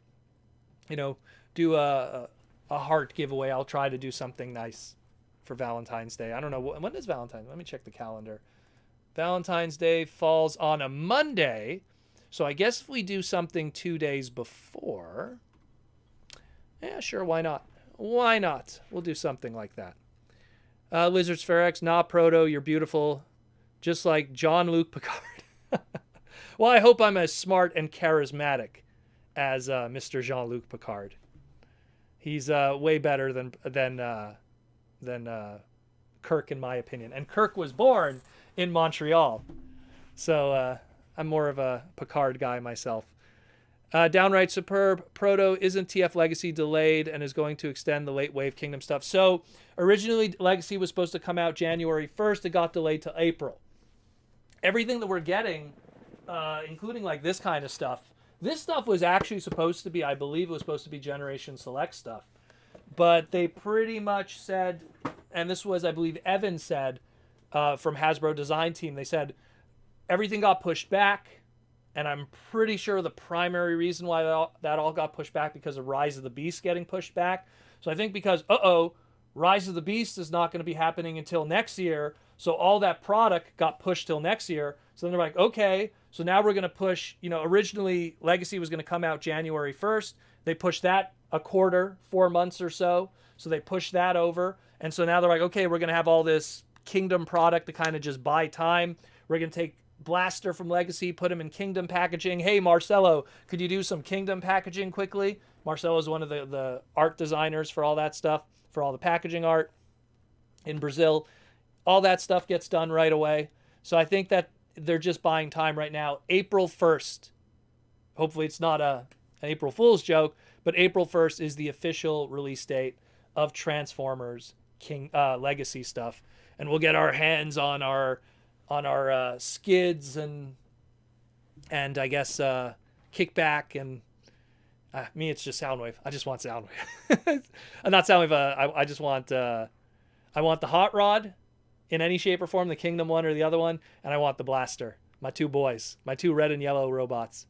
Do a heart giveaway. I'll try to do something nice for Valentine's Day. I don't know when is Valentine's. Let me check the calendar. Valentine's Day falls on a Monday. So I guess if we do something 2 days before, yeah, sure, why not? Why not? We'll do something like that. Lizard Spherex, nah, Proto, you're beautiful. Just like John Luke Picard. Well, I hope I'm as smart and charismatic as Mr. Jean-Luc Picard. He's way better than Kirk, in my opinion. And Kirk was born in Montreal, so I'm more of a Picard guy myself. Downright superb. Proto, isn't TF Legacy delayed and is going to extend the late Wave Kingdom stuff? So originally Legacy was supposed to come out January 1st. It got delayed to April. Everything that we're getting, including like this kind of stuff, this stuff was actually supposed to be, I believe it was supposed to be Generation Select stuff. But they pretty much said, and this was, I believe, Evan said from Hasbro Design Team, they said everything got pushed back. And I'm pretty sure the primary reason why that all got pushed back because of Rise of the Beast getting pushed back. So I think because, Rise of the Beast is not going to be happening until next year. So all that product got pushed till next year. So then they're like, okay, so now we're going to push, originally Legacy was going to come out January 1st. They pushed that a quarter, 4 months or so. So they pushed that over. And so now they're like, okay, we're going to have all this Kingdom product to kind of just buy time. We're going to take Blaster from Legacy, put him in Kingdom packaging. Hey, Marcelo, could you do some Kingdom packaging quickly? Marcelo is one of the art designers for all that stuff, for all the packaging art in Brazil. All that stuff gets done right away. So I think that they're just buying time right now. April 1st. Hopefully it's not an April Fool's joke, but April 1st is the official release date of Transformers Legacy stuff. And we'll get our hands on our skids and I guess kickback and me it's just Soundwave. I just want Soundwave. Not Soundwave. I just want I want the Hot Rod in any shape or form, the Kingdom one or the other one, and I want the Blaster. My two boys, my two red and yellow robots.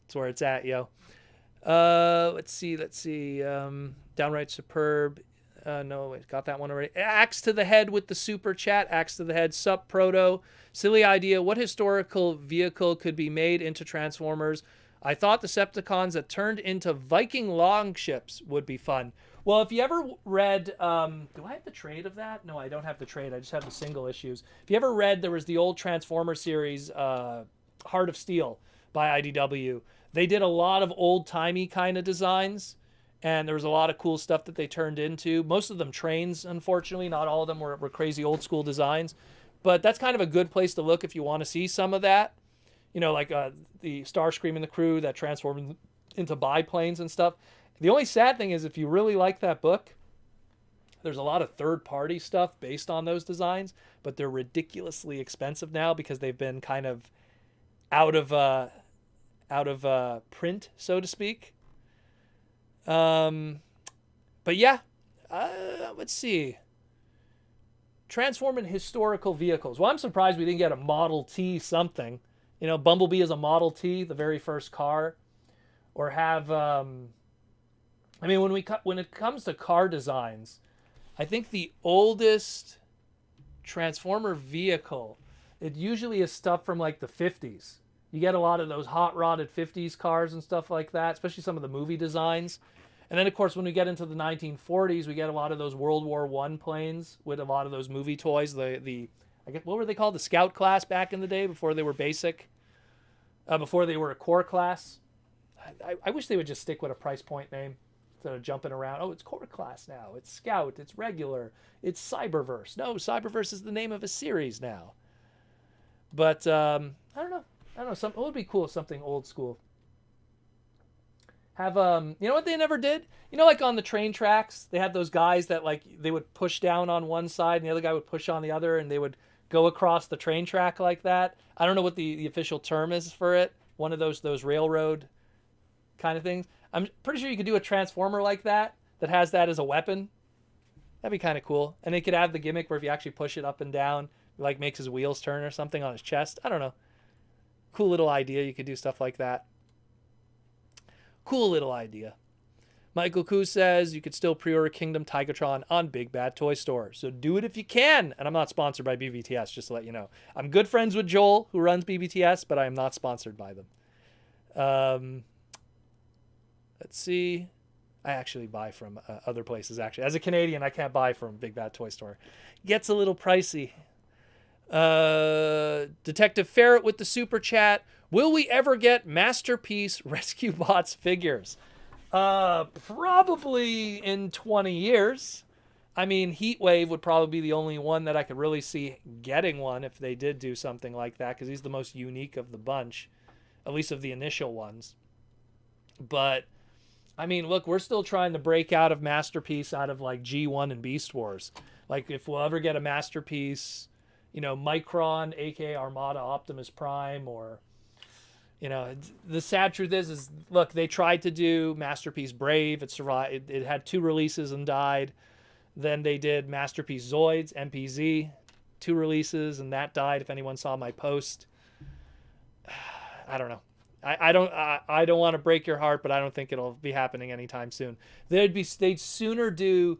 That's where it's at, yo. Let's see. Downright superb. No, wait, got that one already. Axe to the head with the super chat. Axe to the head. Sup, Proto. Silly idea. What historical vehicle could be made into Transformers? I thought the Decepticons that turned into Viking longships would be fun. Well, if you ever read... do I have the trade of that? No, I don't have the trade. I just have the single issues. If you ever read, there was the old Transformer series, Heart of Steel by IDW. They did a lot of old-timey kind of designs. And there was a lot of cool stuff that they turned into. Most of them trains, unfortunately. Not all of them were crazy old school designs. But that's kind of a good place to look if you want to see some of that. Like the Starscream and the crew that transformed into biplanes and stuff. The only sad thing is if you really like that book, there's a lot of third-party stuff based on those designs. But they're ridiculously expensive now because they've been kind of out of print, so to speak. But yeah, let's see. Transforming historical vehicles. Well, I'm surprised we didn't get a Model T something. Bumblebee is a Model T, the very first car. Or have, when it comes to car designs, I think the oldest Transformer vehicle, it usually is stuff from like the 50s. You get a lot of those hot rodded 50s cars and stuff like that, especially some of the movie designs. And then, of course, when we get into the 1940s, we get a lot of those World War I planes with a lot of those movie toys. I guess, what were they called? The Scout class back in the day before they were basic, before they were a core class. I wish they would just stick with a price point name instead of jumping around. Oh, it's core class now. It's Scout. It's regular. It's Cyberverse. No, Cyberverse is the name of a series now. But I don't know. It would be cool, something old school. Have you know what they never did? Like on the train tracks, they had those guys that like they would push down on one side and the other guy would push on the other, and they would go across the train track like that. I don't know what the official term is for it. One of those railroad kind of things. I'm pretty sure you could do a Transformer like that has that as a weapon. That'd be kind of cool. And it could have the gimmick where if you actually push it up and down, it like makes his wheels turn or something on his chest. I don't know. Cool little idea. You could do stuff like that. Cool little idea. Michael Koo says you could still pre-order Kingdom Tigatron on Big Bad Toy Store. So do it if you can. And I'm not sponsored by BBTS, just to let you know. I'm good friends with Joel, who runs BBTS, but I am not sponsored by them. Let's see. I actually buy from other places, actually. As a Canadian, I can't buy from Big Bad Toy Store. Gets a little pricey. Detective Ferret with the super chat. Will we ever get Masterpiece Rescue Bots figures? Probably in 20 years. I mean, Heatwave would probably be the only one that I could really see getting one if they did do something like that, because he's the most unique of the bunch, at least of the initial ones. But, I mean, look, we're still trying to break out of Masterpiece out of, like, G1 and Beast Wars. Like, if we'll ever get a Masterpiece, you know, Micron, aka Armada Optimus Prime, or, you know, the sad truth is look, they tried to do Masterpiece Brave. It survived. It had 2 releases and died. Then they did Masterpiece Zoids, MPZ, 2 releases, and that died. If anyone saw my post, I don't know. I don't want to break your heart, but I don't think it'll be happening anytime soon. They'd sooner do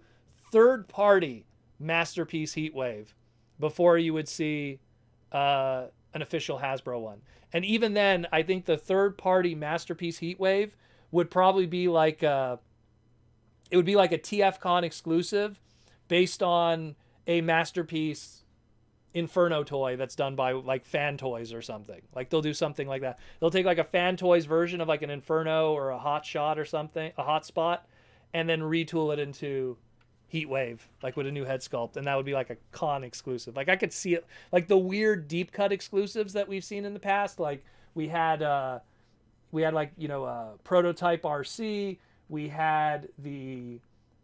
third-party Masterpiece Heatwave before you would see an official Hasbro one. And even then, I think the third-party Masterpiece Heatwave would probably be like it would be like a TFCon exclusive based on a Masterpiece Inferno toy that's done by like Fan Toys or something. Like they'll do something like that. They'll take like a Fan Toys version of like an Inferno or a Hot Shot or something, a Hot Spot, and then retool it into Heatwave, like with a new head sculpt, and that would be like a con exclusive. Like I could see it, like the weird deep cut exclusives that we've seen in the past. Like we had like, you know, Prototype RC. We had the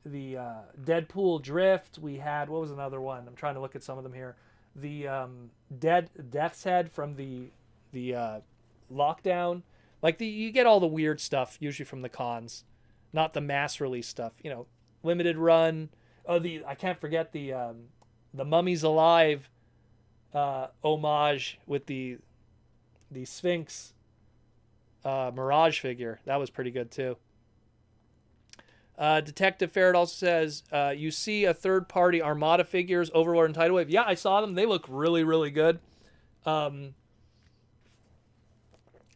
Deadpool Drift. We had, what was another one? I'm trying to look at some of them here. The Death's Head from the Lockdown. Like you get all the weird stuff usually from the cons, not the mass release stuff. You know, limited run. Oh, I can't forget the Mummies Alive homage with the Sphinx Mirage figure. That was pretty good too. Detective Ferret also says, you see a third-party Armada figures, Overlord and Tidal Wave. Yeah, I saw them. They look really, really good. I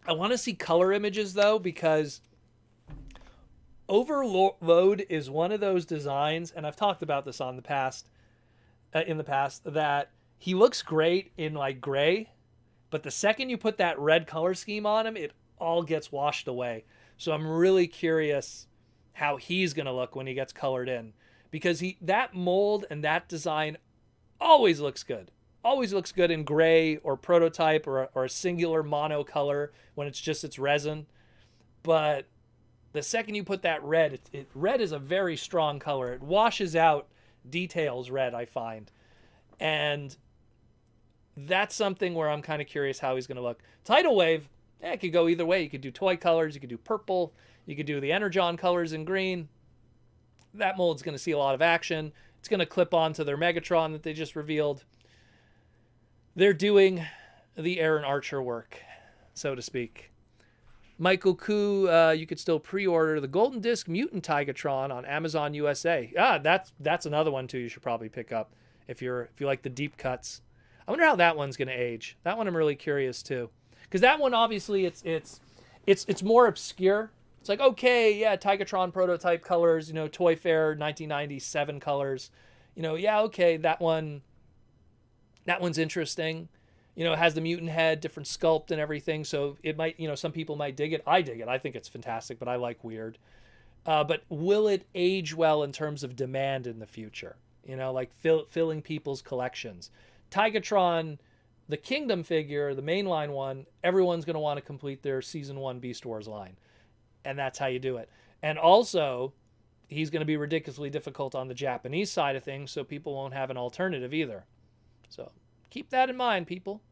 want to see color images, though, because Overload is one of those designs, and I've talked about this in the past, that he looks great in, like, gray, but the second you put that red color scheme on him, it all gets washed away. So I'm really curious how he's going to look when he gets colored in, because that mold and that design always looks good. Always looks good in gray or Prototype or a singular mono color when it's just its resin. But the second you put that red, red is a very strong color. It washes out details red, I find. And that's something where I'm kind of curious how he's going to look. Tidal Wave, it could go either way. You could do toy colors, you could do purple, you could do the Energon colors in green. That mold's going to see a lot of action. It's going to clip onto their Megatron that they just revealed. They're doing the Aaron Archer work, so to speak. Michael Koo, you could still pre-order the Golden Disc Mutant Tigatron on Amazon USA. That's another one too you should probably pick up if you like the deep cuts. I wonder how that one's going to age. That one I'm really curious too. Because that one, obviously, it's more obscure. It's like, okay, yeah, Tigatron Prototype colors, you know, Toy Fair 1997 colors. You know, yeah, okay, that one's interesting. You know, it has the mutant head, different sculpt and everything, so it might, you know, some people might dig it. I dig it. I think it's fantastic, but I like weird. But will it age well in terms of demand in the future? You know, like filling people's collections. Tigatron, the Kingdom figure, the mainline one, everyone's going to want to complete their Season 1 Beast Wars line. And that's how you do it. And also, he's going to be ridiculously difficult on the Japanese side of things, so people won't have an alternative either. So keep that in mind, people.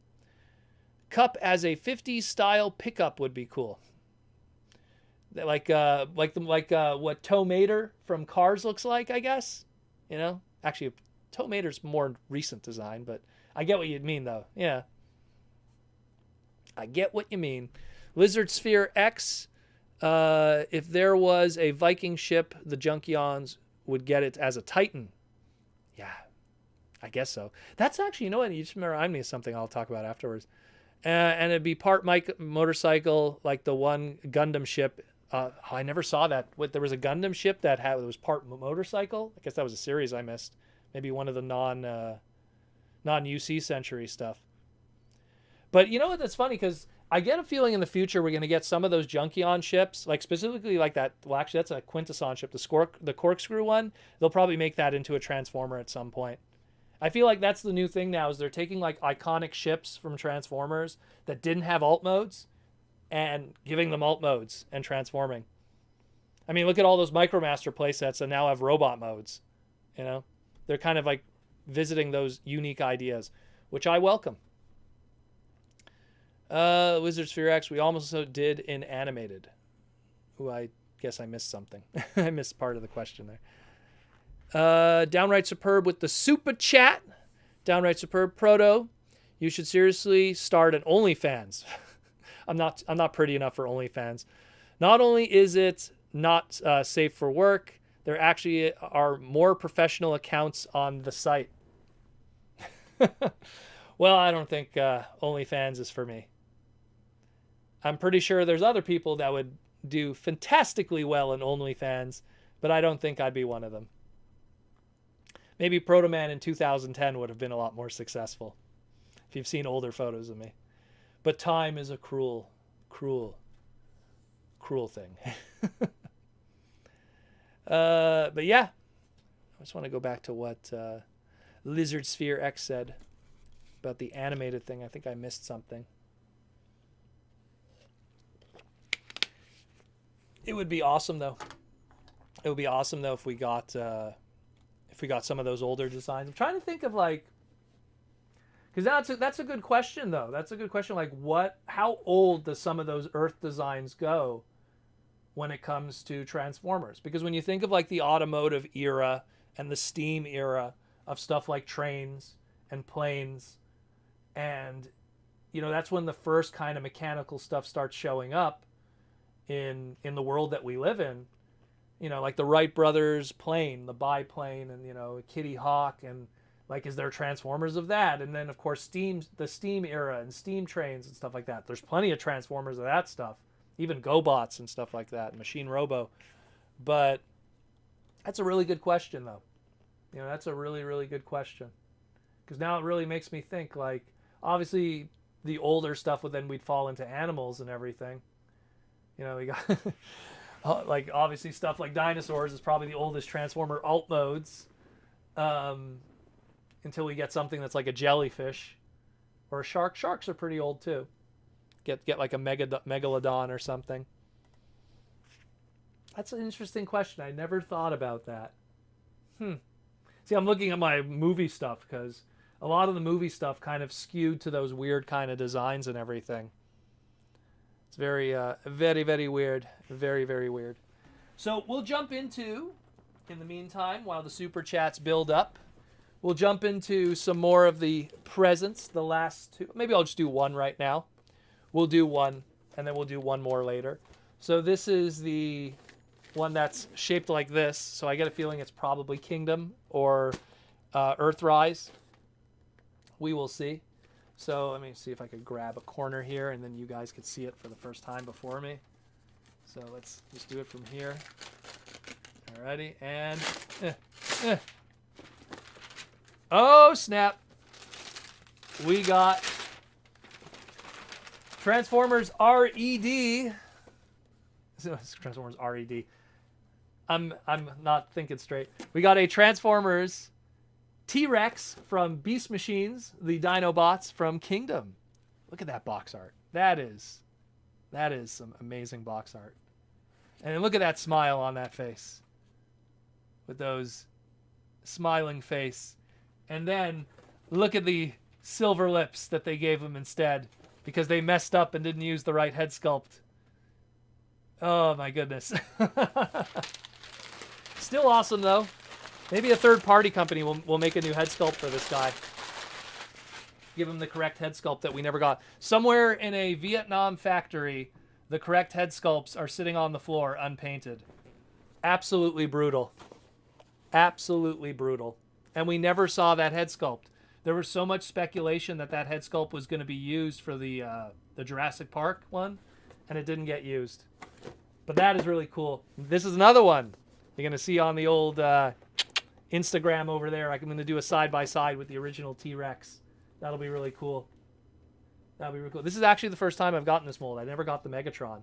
Cup as a 50s style pickup would be cool. Like what Tow Mater from Cars looks like, I guess. You know, actually, Tow Mater's more recent design, but I get what you mean, though. Yeah, I get what you mean. Lizard Sphere X. If there was a Viking ship, the Junkions would get it as a Titan. Yeah, I guess so. That's actually, you know what? You just remind me of something I'll talk about afterwards. And it'd be part motorcycle, like the one Gundam ship. I never saw that. There was a Gundam ship that was part motorcycle. I guess that was a series I missed. Maybe one of the non-UC Century stuff. But you know what? That's funny because I get a feeling in the future we're going to get some of those Junkion ships, like specifically like that. Well, actually, that's a Quintesson ship, the corkscrew one. They'll probably make that into a Transformer at some point. I feel like that's the new thing now is they're taking like iconic ships from Transformers that didn't have alt modes and giving them alt modes and transforming. I mean, look at all those Micromaster playsets that now have robot modes. You know, they're kind of like visiting those unique ideas, which I welcome. Wizard Sphere X, we almost did in animated. Ooh, I guess I missed something. I missed part of the question there. Downright Superb with the super chat. Downright Superb Proto. You should seriously start an OnlyFans. I'm not pretty enough for OnlyFans. Not only is it not safe for work, there actually are more professional accounts on the site. Well, I don't think OnlyFans is for me. I'm pretty sure there's other people that would do fantastically well in OnlyFans, but I don't think I'd be one of them. Maybe Proto Man in 2010 would have been a lot more successful, if you've seen older photos of me. But time is a cruel, cruel, cruel thing. But yeah, I just want to go back to what Lizard Sphere X said about the animated thing. I think I missed something. It would be awesome though. It would be awesome though if we got some of those older designs. I'm trying to think of like, because that's a good question though. That's a good question. Like how old does some of those Earth designs go when it comes to Transformers? Because when you think of like the automotive era and the steam era of stuff like trains and planes, and you know, that's when the first kind of mechanical stuff starts showing up in the world that we live in. You know, like the Wright brothers plane, the biplane, and you know, Kitty Hawk, and like, is there Transformers of that? And then of course the steam era and steam trains and stuff like that. There's plenty of Transformers of that stuff, even GoBots and stuff like that, Machine Robo. But that's a really good question though. You know, that's a really, really good question, because now it really makes me think, like, obviously the older stuff, then we'd fall into animals and everything. You know, we got like obviously stuff like dinosaurs is probably the oldest Transformer alt modes, until we get something that's like a jellyfish or a shark. Sharks are pretty old too. Get like a megalodon or something. That's an interesting question. I never thought about that. See, I'm looking at my movie stuff because a lot of the movie stuff kind of skewed to those weird kind of designs and everything. It's very, very, very weird. Very, very weird. So we'll jump into, in the meantime, while the super chats build up, we'll jump into some more of the presents, the last two. Maybe I'll just do one right now. We'll do one, and then we'll do one more later. So this is the one that's shaped like this. So I get a feeling it's probably Kingdom or Earthrise. We will see. So let me see if I could grab a corner here, and then you guys could see it for the first time before me. So let's just do it from here. Alrighty, and oh snap! We got Transformers RED. Transformers RED. I'm not thinking straight. We got a Transformers T-Rex from Beast Machines, the Dinobots from Kingdom. Look at that box art. That is some amazing box art. And look at that smile on that face. With those smiling face. And then look at the silver lips that they gave him instead, because they messed up and didn't use the right head sculpt. Oh my goodness. Still awesome though. Maybe a third-party company will make a new head sculpt for this guy. Give him the correct head sculpt that we never got. Somewhere in a Vietnam factory, the correct head sculpts are sitting on the floor unpainted. Absolutely brutal. Absolutely brutal. And we never saw that head sculpt. There was so much speculation that head sculpt was going to be used for the Jurassic Park one, and it didn't get used. But that is really cool. This is another one you're going to see on the old Instagram over there. I'm going to do a side-by-side with the original T-Rex. That'll be really cool. That'd be really cool. This is actually the first time I've gotten this mold. I never got the Megatron.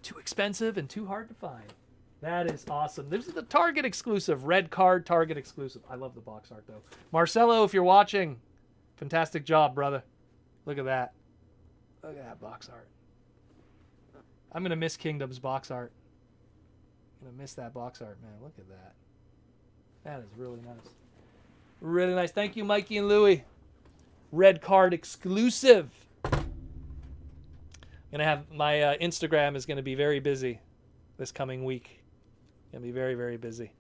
Too expensive and too hard to find. That is awesome. This is the Target exclusive. Red card Target exclusive. I love the box art, though. Marcelo, if you're watching, fantastic job, brother. Look at that. Look at that box art. I'm going to miss Kingdom's box art. I'm going to miss that box art, man. Look at that. That is really nice. Really nice. Thank you, Mikey and Louie. Red card exclusive. I'm going to have my Instagram is going to be very busy this coming week. Going to be very, very busy.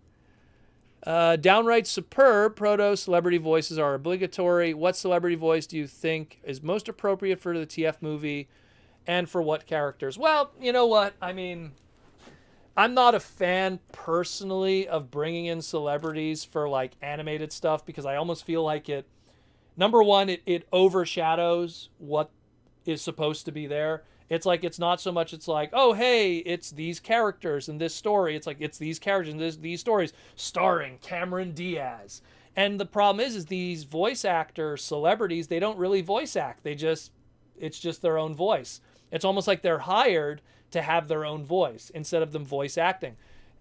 Downright superb proto celebrity voices are obligatory. What celebrity voice do you think is most appropriate for the TF movie and for what characters? Well, you know what? I mean, I'm not a fan personally of bringing in celebrities for like animated stuff because I almost feel like it, number one, it overshadows what is supposed to be there. It's like, it's not so much, it's like, oh, hey, it's these characters in this story. It's like, it's these characters in these stories starring Cameron Diaz. And the problem is these voice actor celebrities, they don't really voice act. It's just their own voice. It's almost like they're hired to have their own voice instead of them voice acting.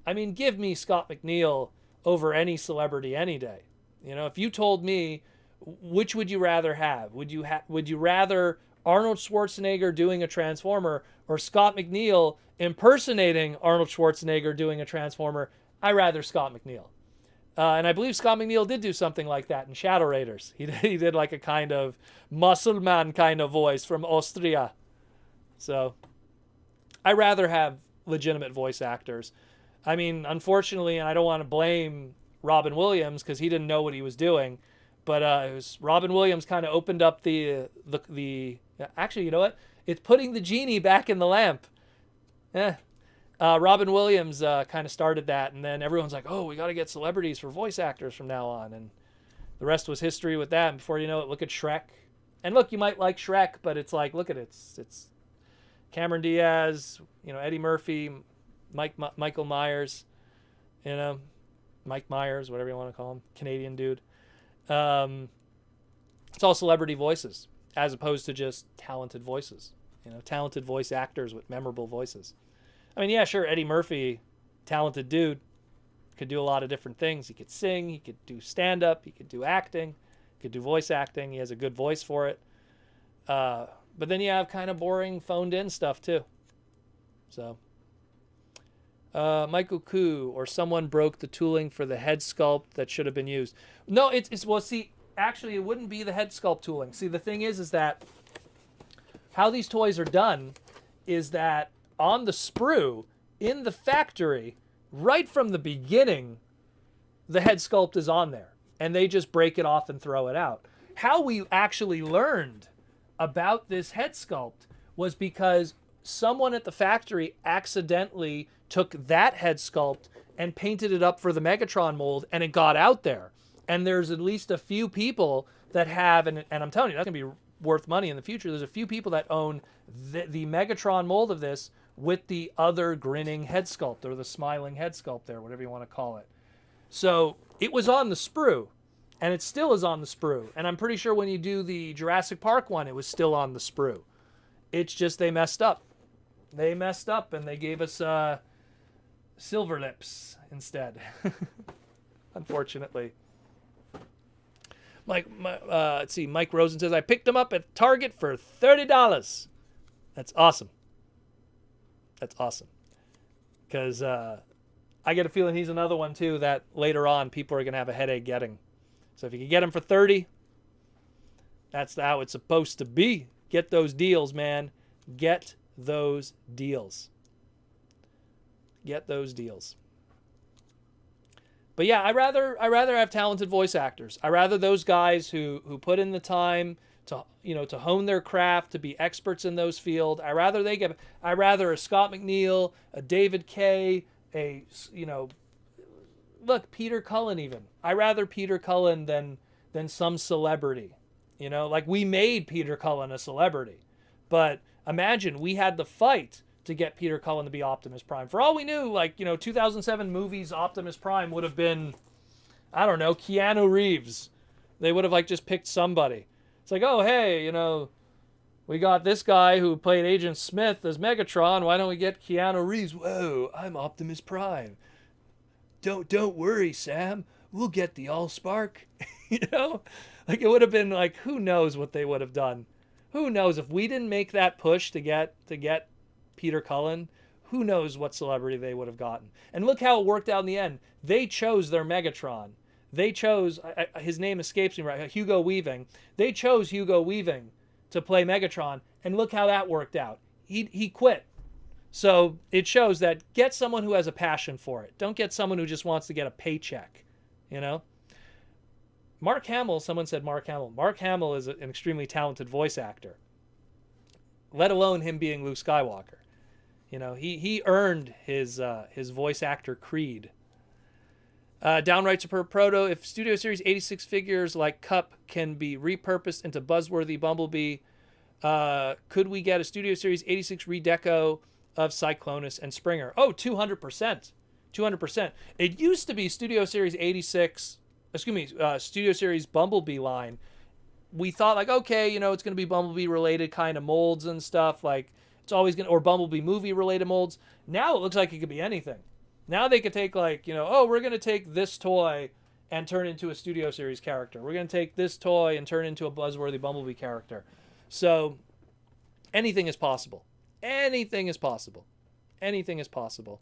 I mean, give me Scott McNeil over any celebrity any day. You know, if you told me, which would you rather have? Would you rather Arnold Schwarzenegger doing a Transformer or Scott McNeil impersonating Arnold Schwarzenegger doing a Transformer? I rather Scott McNeil. And I believe Scott McNeil did do something like that in Shadow Raiders. He did like a kind of muscle man kind of voice from Austria. So I rather have legitimate voice actors. I mean, unfortunately, and I don't want to blame Robin Williams because he didn't know what he was doing, but it was Robin Williams kind of opened up the actually, you know what? It's putting the genie back in the lamp. Robin Williams kind of started that, and then everyone's like, oh, we got to get celebrities for voice actors from now on, and the rest was history with that. And before you know it, look at Shrek. And look, you might like Shrek, but it's like, look at it. It's Cameron Diaz, you know, Eddie Murphy, Michael Myers, you know, Mike Myers, whatever you want to call him, Canadian dude. It's all celebrity voices as opposed to just talented voices, you know, talented voice actors with memorable voices. I mean, yeah, sure, Eddie Murphy, talented dude, could do a lot of different things. He could sing, he could do stand-up, he could do acting, he could do voice acting. He has a good voice for it. But then you have kind of boring phoned-in stuff, too. So, Michael Koo, or someone broke the tooling for the head sculpt that should have been used. No, well, see, actually, it wouldn't be the head sculpt tooling. See, the thing is that how these toys are done is that on the sprue, in the factory, right from the beginning, the head sculpt is on there. And they just break it off and throw it out. How we actually learned about this head sculpt was because someone at the factory accidentally took that head sculpt and painted it up for the Megatron mold, and it got out there. And there's at least a few people that have, and I'm telling you, that's going to be worth money in the future. There's a few people that own the Megatron mold of this with the other grinning head sculpt, or the smiling head sculpt there, whatever you want to call it. So it was on the sprue, and it still is on the sprue. And I'm pretty sure when you do the Jurassic Park one, it was still on the sprue. It's just they messed up. They messed up, and they gave us silver lips instead. Unfortunately. Let's see. Mike Rosen says, I picked them up at Target for $30. That's awesome. That's awesome. Because I get a feeling he's another one, too, that later on people are going to have a headache getting. So if you can get them for $30, that's how it's supposed to be. Get those deals, man. Get those deals. Get those deals. But yeah, I rather have talented voice actors. I rather those guys who put in the time to, you know, to hone their craft, to be experts in those fields. I rather a Scott McNeil, a David Kay, look, Peter Cullen even. I rather Peter Cullen than some celebrity. You know, like we made Peter Cullen a celebrity. But imagine we had the fight to get Peter Cullen to be Optimus Prime. For all we knew, 2007 movies Optimus Prime would have been, I don't know, Keanu Reeves. They would have just picked somebody. It's like, oh, hey, We got this guy who played Agent Smith as Megatron. Why don't we get Keanu Reeves? Whoa, I'm Optimus Prime. Don't worry, Sam. We'll get the Allspark. You know? Like, it would have been like, who knows what they would have done. Who knows if we didn't make that push to get Peter Cullen, who knows what celebrity they would have gotten. And look how it worked out in the end. They chose their Megatron. They chose, his name escapes me right, Hugo Weaving. They chose Hugo Weaving to play Megatron, and look how that worked out. He quit. So it shows that get someone who has a passion for it. Don't get someone who just wants to get a paycheck, you know? Mark Hamill, someone said Mark Hamill. Mark Hamill is an extremely talented voice actor, let alone him being Luke Skywalker. You know, he earned his voice actor creed. Downright Superb Proto, if Studio Series 86 figures like Cup can be repurposed into buzzworthy Bumblebee, could we get a Studio Series 86 redeco of Cyclonus and Springer? Oh, 200%. 200%. It used to be Studio Series 86, Studio Series Bumblebee line. We thought like, okay, you know, it's going to be Bumblebee related kind of molds and stuff. Like it's always going to, or Bumblebee movie related molds. Now it looks like it could be anything. Now they could take like, you know, oh, we're going to take this toy and turn it into a Studio Series character. We're going to take this toy and turn it into a buzzworthy Bumblebee character. So anything is possible. Anything is possible. Anything is possible.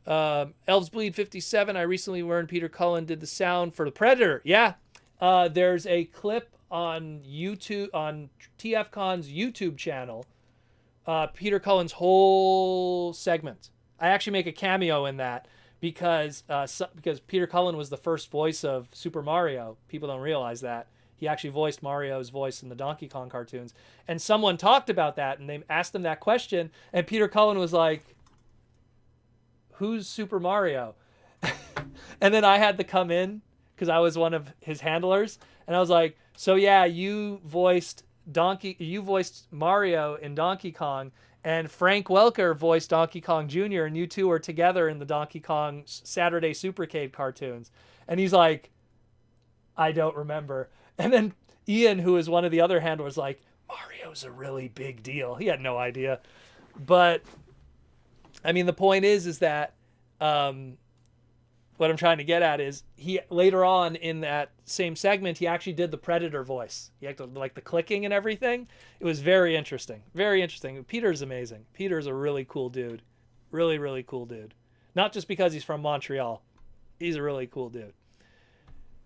Elves Bleed 57. I recently learned Peter Cullen did the sound for the Predator. Yeah. There's a clip on YouTube, on TFCon's YouTube channel. Peter Cullen's whole segment. I actually make a cameo in that because Peter Cullen was the first voice of Super Mario. People don't realize that. He actually voiced Mario's voice in the Donkey Kong cartoons. And someone talked about that, and they asked him that question, and Peter Cullen was like, who's Super Mario? And then I had to come in, because I was one of his handlers, and I was like, so yeah, you voiced Mario in Donkey Kong, and Frank Welker voiced Donkey Kong Jr., and you two were together in the Donkey Kong Saturday Supercade cartoons. And he's like, I don't remember. And then Ian, who is one of the other handlers, like, Mario's a really big deal. He had no idea. But, I mean, the point is that what I'm trying to get at is he later on in that same segment, he actually did the Predator voice. He acted like the clicking and everything. It was very interesting. Very interesting. Peter's amazing. Peter's a really cool dude. Really, really cool dude. Not just because he's from Montreal. He's a really cool dude.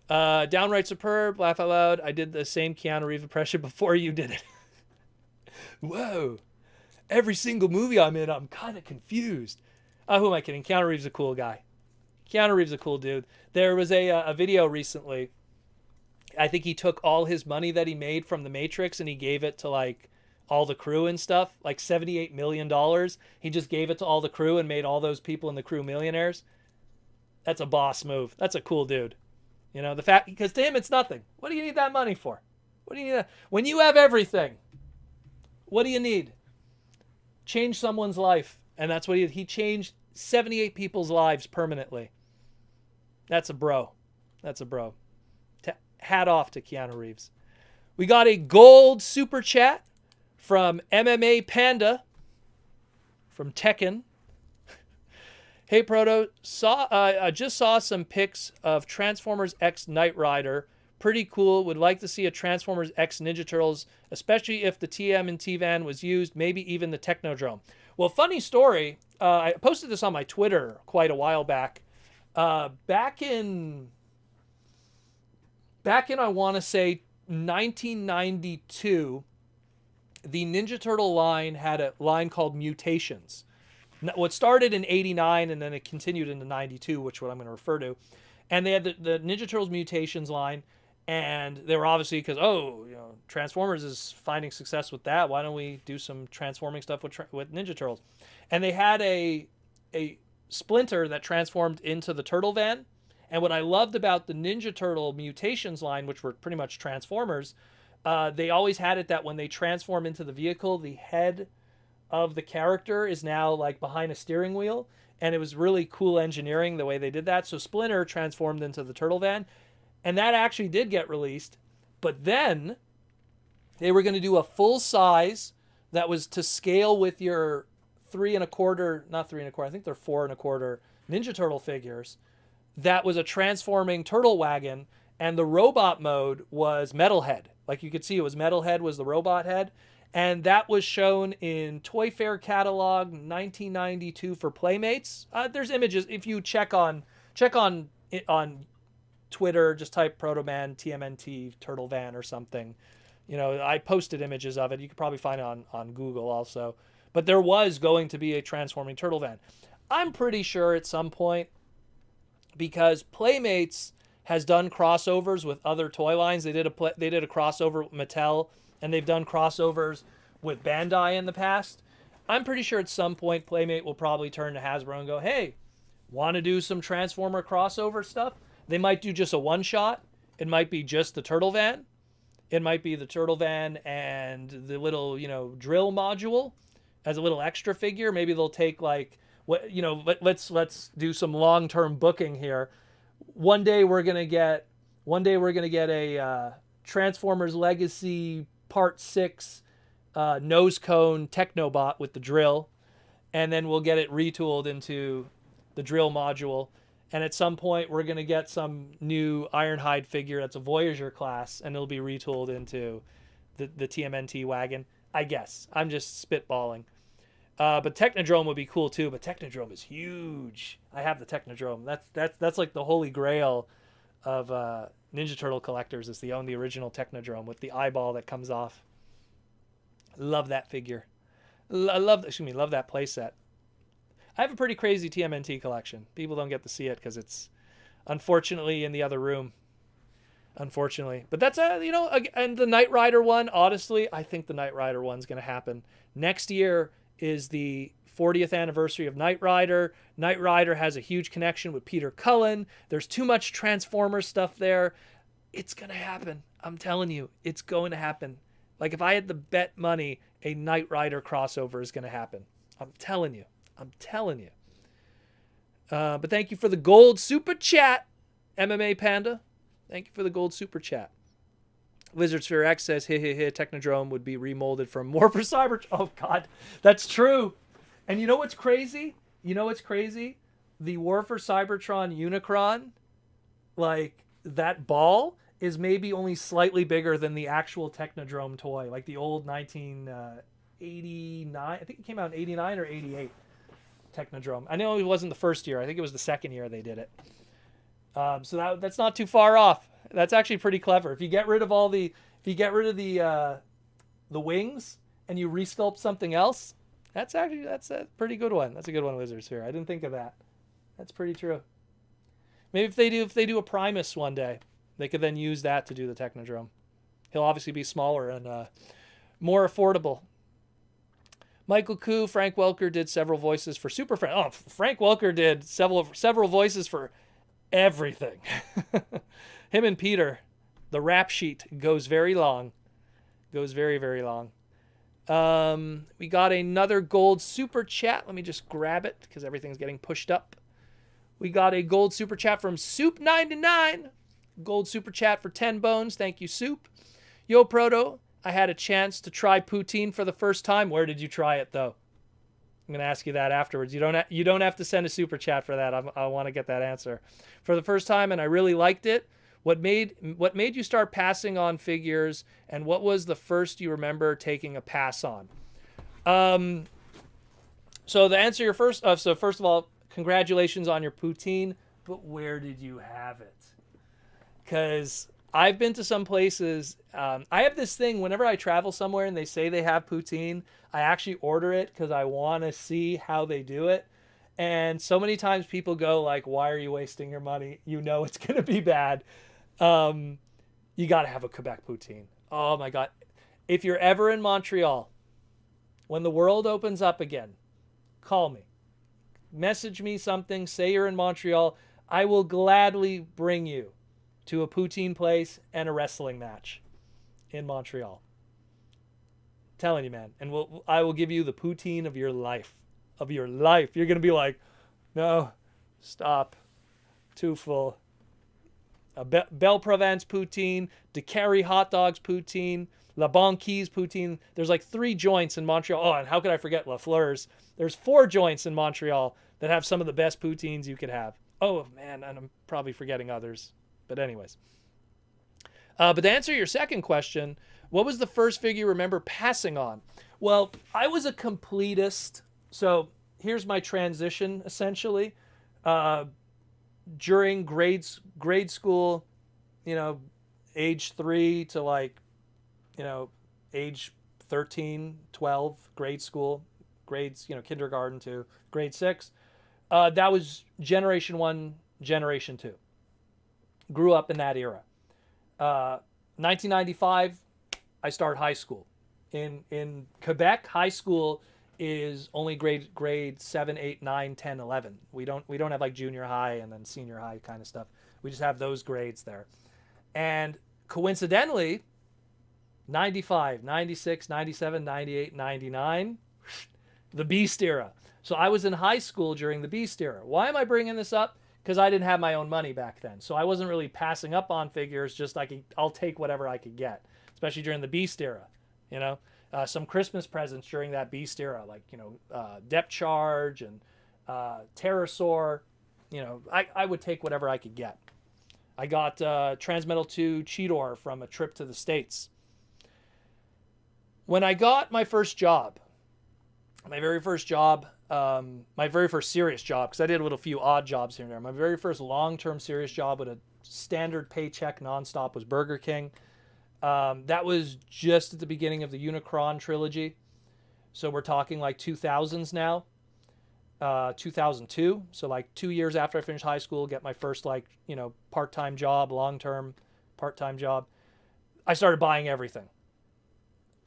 Downright Superb, laugh out loud. I did the same Keanu Reeves impression before you did it. Whoa. Every single movie I'm in, I'm kind of confused. Who am I kidding? Keanu Reeves is a cool guy. Keanu Reeves is a cool dude. There was a video recently. I think he took all his money that he made from The Matrix and he gave it to like all the crew and stuff. Like $78 million. He just gave it to all the crew and made all those people in the crew millionaires. That's a boss move. That's a cool dude. You know, the fact, because to him it's nothing. What do you need that money for? What do you need that? When you have everything, what do you need? Change someone's life. And that's what he changed 78 people's lives permanently. That's a bro. That's a bro. Hat off to Keanu Reeves. We got a gold super chat from MMA Panda from Tekken. Hey Proto, I just saw some pics of Transformers X Knight Rider. Pretty cool. Would like to see a Transformers X Ninja Turtles, especially if the TM and T-Van was used, maybe even the Technodrome. Well, funny story. I posted this on my Twitter quite a while back. Back in I want to say 1992, the Ninja Turtle line had a line called Mutations. What started in 89 and then it continued into 92, which is what I'm going to refer to. And they had the Ninja Turtles Mutations line. And they were obviously, because, Transformers is finding success with that. Why don't we do some transforming stuff with Ninja Turtles? And they had a Splinter that transformed into the Turtle Van. And what I loved about the Ninja Turtle Mutations line, which were pretty much Transformers, they always had it that when they transform into the vehicle, the head of the character is now like behind a steering wheel. And it was really cool engineering the way they did that. So Splinter transformed into the Turtle Van. And that actually did get released. But then They were going to do a full size that was to scale with your 3 1/4, not 3 1/4, I think they're 4 1/4 Ninja Turtle figures. That was a transforming turtle wagon, and the robot mode was Metalhead. Like you could see, it was Metalhead was the robot head, and that was shown in Toy Fair catalog 1992 for Playmates. There's images if you check on it on Twitter. Just type Protoman TMNT Turtle Van or something. You know, I posted images of it. You could probably find it on Google also. But there was going to be a transforming turtle van. I'm pretty sure at some point, because Playmates has done crossovers with other toy lines. They did a crossover with Mattel, and they've done crossovers with Bandai in the past. I'm pretty sure at some point Playmate will probably turn to Hasbro and go, hey, want to do some Transformer crossover stuff? They might do just a one-shot. It might be just the turtle van. It might be the turtle van and the little, drill module as a little extra figure. Maybe they'll take let's do some long-term booking here. One day we're gonna get a Transformers Legacy Part 6 nose cone Technobot with the drill, and then we'll get it retooled into the drill module. And at some point, we're going to get some new Ironhide figure that's a Voyager class, and it'll be retooled into the TMNT wagon. I guess. I'm just spitballing. But Technodrome would be cool, too. But Technodrome is huge. I have the Technodrome. That's like the holy grail of Ninja Turtle collectors, is to own the original Technodrome with the eyeball that comes off. Love that figure. Love that playset. I have a pretty crazy TMNT collection. People don't get to see it because it's unfortunately in the other room. Unfortunately. But that's, and the Knight Rider one, honestly, I think the Knight Rider one's going to happen. Next year is the 40th anniversary of Knight Rider. Knight Rider has a huge connection with Peter Cullen. There's too much Transformers stuff there. It's going to happen. I'm telling you, it's going to happen. Like if I had to bet money, a Knight Rider crossover is going to happen. I'm telling you. But thank you for the gold super chat, MMA Panda. Thank you for the gold super chat. Lizard Sphere X says, Technodrome would be remolded from Morpher Cyber. Oh, God. That's true. And you know what's crazy? The War for Cybertron Unicron, like, that ball is maybe only slightly bigger than the actual Technodrome toy, like the old 1989. I think it came out in 89 or 88. Technodrome. I know it wasn't the first year. I think it was the second year they did it. So that's not too far off. That's actually pretty clever. If you get rid of the wings and you resculpt something else, that's a pretty good one. That's a good one, Lizard Sphere. I didn't think of that. That's pretty true. Maybe if they do a Primus one day, they could then use that to do the Technodrome. He'll obviously be smaller and more affordable. Michael Koo, Frank Welker did several voices for Super Friends. Oh, Frank Welker did several voices for everything. Him and Peter, the rap sheet goes very long. Goes very, very long. We got another gold super chat. Let me just grab it because everything's getting pushed up. We got a gold super chat from Soup99. Gold super chat for 10 bones. Thank you, Soup. Yo, Proto. I had a chance to try poutine for the first time. Where did you try it, though? I'm going to ask you that afterwards. You don't have to send a super chat for that. I want to get that answer. For the first time, and I really liked it. What made you start passing on figures, and what was the first you remember taking a pass on? So to answer your first, so first of all, congratulations on your poutine, but where did you have it? Because I've been to some places. I have this thing whenever I travel somewhere and they say they have poutine, I actually order it because I want to see how they do it. And so many times people go like, why are you wasting your money? You know it's going to be bad. You got to have a Quebec poutine. Oh my God. If you're ever in Montreal, when the world opens up again, call me. Message me something. Say you're in Montreal. I will gladly bring you to a poutine place and a wrestling match in Montreal. I'm telling you, man. And I will give you the poutine of your life. Of your life. You're going to be like, no, stop. Too full. A Belle Provence poutine, DeCarry hot dogs poutine, La Banquise poutine. There's like 3 joints in Montreal. Oh, and how could I forget La Fleur's? There's 4 joints in Montreal that have some of the best poutines you could have. Oh, man, and I'm probably forgetting others. But anyways. But to answer your second question, what was the first figure you remember passing on? Well, I was a completist. So here's my transition, essentially. During grade school, age 3 to like, age 13, 12, grade school, grades, kindergarten to grade 6. That was generation 1, generation 2. Grew up in that era. 1995, I start high school. In Quebec, high school is only grade 7, 8, 9, 10, 11. We don't have like junior high and then senior high kind of stuff. We just have those grades there. And coincidentally, 95, 96, 97, 98, 99, the Beast era. So I was in high school during the Beast era. Why am I bringing this up? Because I didn't have my own money back then. So I wasn't really passing up on figures, just I'll take whatever I could get, especially during the Beast era, some Christmas presents during that Beast era, like, Depth Charge and Pterosaur. I would take whatever I could get. I got Transmetal 2 Cheetor from a trip to the States. When I got my first job, my very first serious job, because I did a few odd jobs here and there. My very first long-term serious job with a standard paycheck nonstop was Burger King. That was just at the beginning of the Unicron trilogy. So we're talking like 2000s now. 2002. So like 2 years after I finished high school, get my first part-time job, long-term part-time job. I started buying everything.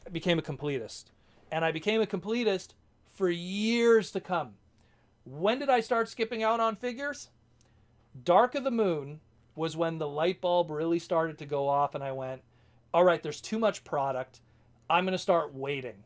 I became a completist. And I became a completist for years to come. When did I start skipping out on figures? Dark of the Moon was when the light bulb really started to go off and I went, all right, there's too much product. I'm going to start waiting.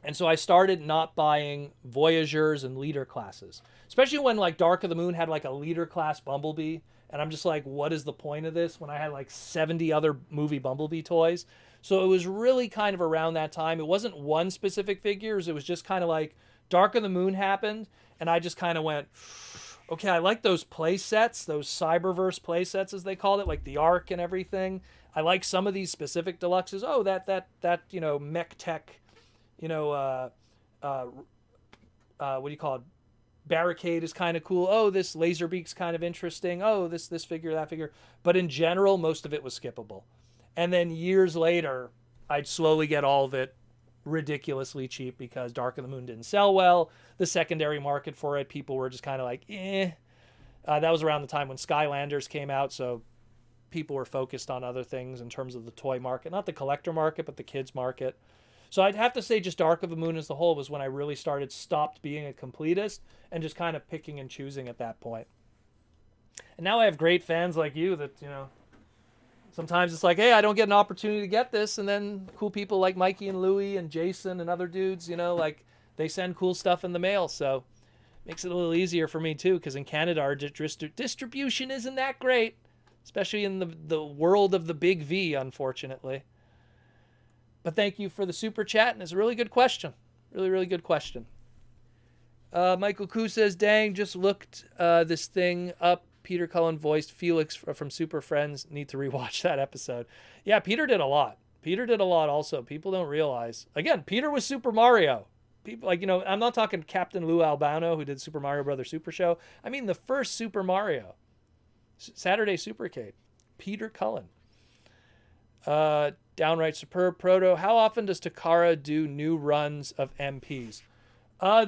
And so I started not buying Voyagers and leader classes, especially when like Dark of the Moon had like a leader class Bumblebee. And I'm just like, what is the point of this when I had like 70 other movie Bumblebee toys? So it was really kind of around that time. It wasn't one specific figures. It was just kind of like Dark of the Moon happened. And I just kind of went, okay, I like those play sets, those Cyberverse play sets as they called it, like the Ark and everything. I like some of these specific deluxes. Oh, that mech tech, what do you call it? Barricade is kind of cool. Oh, this Laserbeak's kind of interesting. Oh, this figure, that figure. But in general, most of it was skippable. And then years later, I'd slowly get all of it ridiculously cheap because Dark of the Moon didn't sell well. The secondary market for it, people were just kind of like, eh. That was around the time when Skylanders came out, so people were focused on other things in terms of the toy market. Not the collector market, but the kids market. So I'd have to say just Dark of the Moon as a whole was when I really stopped being a completist and just kind of picking and choosing at that point. And now I have great fans like you that, sometimes it's like, hey, I don't get an opportunity to get this. And then cool people like Mikey and Louie and Jason and other dudes, they send cool stuff in the mail. So it makes it a little easier for me too, because in Canada, our distribution isn't that great, especially in the world of the big V, unfortunately. But thank you for the super chat, and it's a really good question. Really, really good question. Michael Koo says, dang, just looked this thing up. Peter Cullen voiced Felix from Super Friends. Need to rewatch that episode. Yeah, Peter did a lot. Peter did a lot also. People don't realize. Again, Peter was Super Mario. People I'm not talking Captain Lou Albano who did Super Mario Brothers Super Show. I mean the first Super Mario. Saturday Supercade. Peter Cullen. Downright superb. Proto, how often does Takara do new runs of MPs?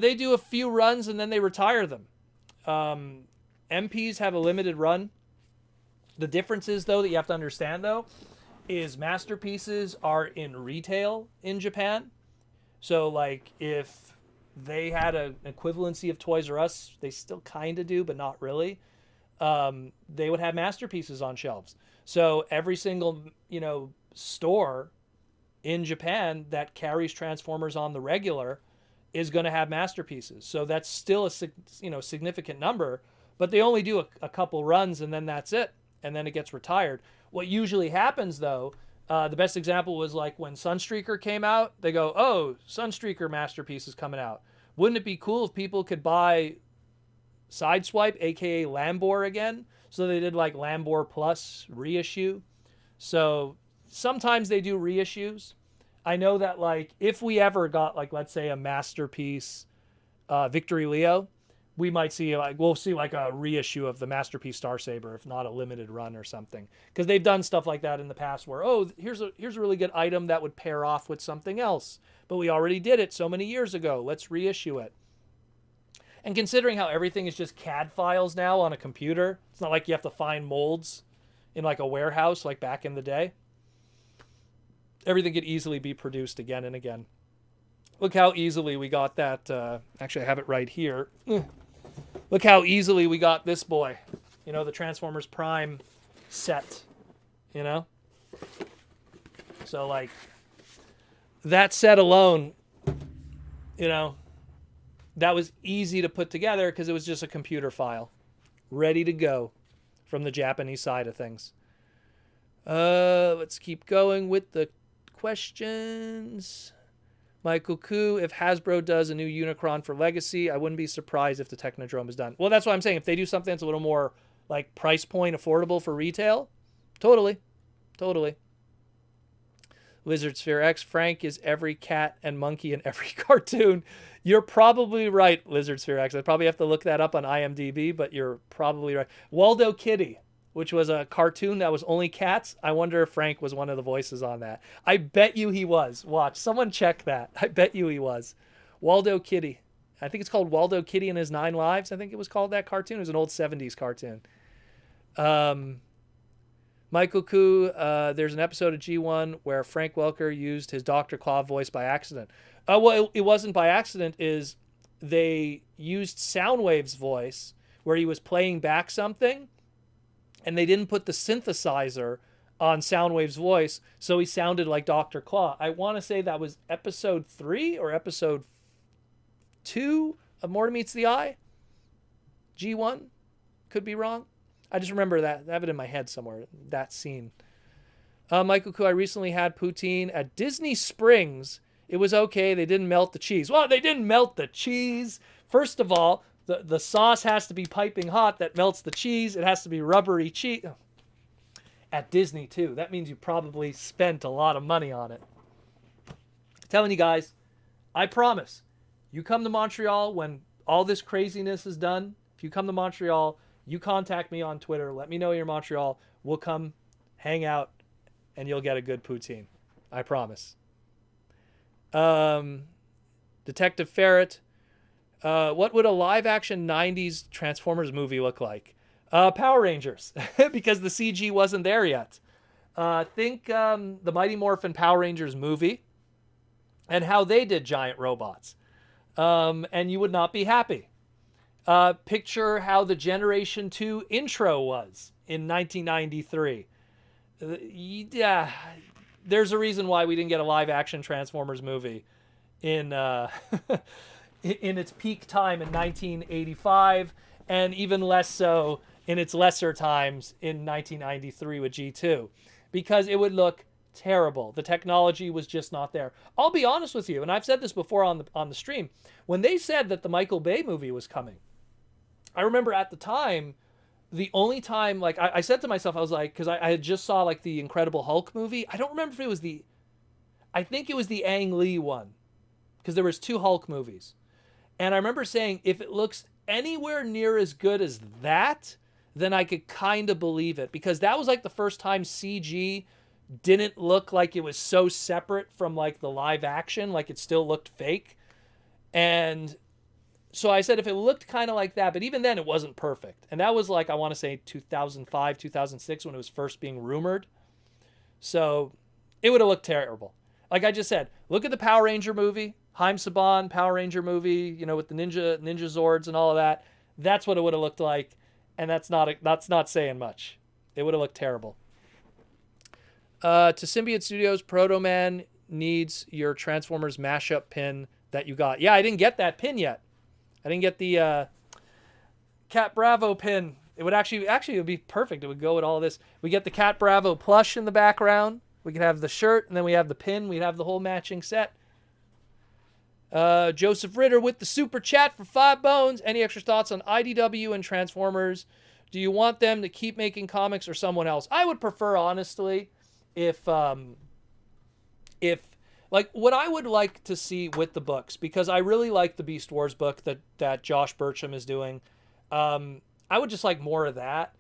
They do a few runs and then they retire them. MPs have a limited run. The difference is, though, that you have to understand, though, is masterpieces are in retail in Japan. So, like, if they had an equivalency of Toys R Us, they still kind of do, but not really, they would have masterpieces on shelves. So every single, store in Japan that carries Transformers on the regular is going to have masterpieces. So that's still a significant number, but they only do a couple runs and then that's it. And then it gets retired. What usually happens, though, The best example was like when Sunstreaker came out. They go, oh, Sunstreaker Masterpiece is coming out. Wouldn't it be cool if people could buy Sideswipe, aka Lambor again? So they did like Lambor Plus reissue. So sometimes they do reissues. I know that like if we ever got like, let's say, a Masterpiece Victory Leo, we might see like, we'll see like a reissue of the Masterpiece Star Saber, if not a limited run or something, because they've done stuff like that in the past where, oh, here's a really good item that would pair off with something else, but we already did it so many years ago, let's reissue it. And considering how everything is just CAD files now on a computer, it's not like you have to find molds in like a warehouse like back in the day. Everything could easily be produced again and again. Look how easily we got that. Actually, I have it right here. Look how easily we got this boy. You know, the Transformers Prime set. You know? So, like, that set alone, you know, that was easy to put together because it was just a computer file. Ready to go from the Japanese side of things. Let's keep going with the questions. Michael Koo, if Hasbro does a new Unicron for Legacy, I wouldn't be surprised if the Technodrome is done. Well, that's what I'm saying. If they do something that's a little more like price point affordable for retail, totally. Lizard Sphere X, Frank is every cat and monkey in every cartoon. You're probably right, Lizard Sphere X. I'd probably have to look that up on IMDb, but you're probably right. Waldo Kitty, which was a cartoon that was only cats. I wonder if Frank was one of the voices on that. I bet you he was. Watch. Someone check that. I bet you he was. Waldo Kitty. I think it's called Waldo Kitty and His 9 Lives. I think it was called that cartoon. It was an old 70s cartoon. Michael Koo, there's an episode of G1 where Frank Welker used his Dr. Claw voice by accident. Well, it wasn't by accident. Is they used Soundwave's voice where he was playing back something, and they didn't put the synthesizer on Soundwave's voice, so he sounded like Dr. Claw. I want to say that was episode 3 or episode 2 of Mortal Meets the Eye. G1. Could be wrong. I just remember that. I have it in my head somewhere, that scene. Michael Koo, I recently had poutine at Disney Springs. It was okay. They didn't melt the cheese. Well, they didn't melt the cheese. First of all, the sauce has to be piping hot that melts the cheese. It has to be rubbery cheese. At Disney, too. That means you probably spent a lot of money on it. I'm telling you guys, I promise, you come to Montreal when all this craziness is done. If you come to Montreal, you contact me on Twitter. Let me know you're in Montreal. We'll come hang out, and you'll get a good poutine. I promise. Detective Ferret. What would a live-action 90s Transformers movie look like? Power Rangers, because the CG wasn't there yet. Think the Mighty Morphin Power Rangers movie and how they did giant robots. And you would not be happy. Picture how the Generation 2 intro was in 1993. Yeah, there's a reason why we didn't get a live-action Transformers movie in in its peak time in 1985, and even less so in its lesser times in 1993 with G2, because it would look terrible. The technology was just not there. I'll be honest with you, and I've said this before on the stream, when they said that the Michael Bay movie was coming, I remember at the time, the only time, like, I said to myself, I was like, because I had just saw, like, the Incredible Hulk movie. I don't remember if it was I think it was the Ang Lee one, because there was 2 Hulk movies. And I remember saying, if it looks anywhere near as good as that, then I could kind of believe it. Because that was, like, the first time CG didn't look like it was so separate from, like, the live action. Like, it still looked fake. And so I said if it looked kind of like that, but even then it wasn't perfect. And that was like, I want to say 2005, 2006 when it was first being rumored. So it would have looked terrible. Like I just said, look at the Power Ranger movie, Haim Saban Power Ranger movie, you know, with the ninja Zords and all of that. That's what it would have looked like. And that's not saying much. It would have looked terrible. To Symbiont Studios, Proto Man needs your Transformers mashup pin that you got. Yeah, I didn't get that pin yet. I didn't get the Cat Bravo pin. It would actually it would be perfect. It would go with all of this. We get the Cat Bravo plush in the background We could have the shirt, and then we have the pin. We'd have the whole matching set. Joseph Ritter with the super chat for 5 bones. Any extra thoughts on IDW and Transformers? Do you want them to keep making comics or someone else? I would prefer, honestly, if like what I would like to see with the books, because I really like the Beast Wars book that Josh Burcham is doing. I would just like more of that.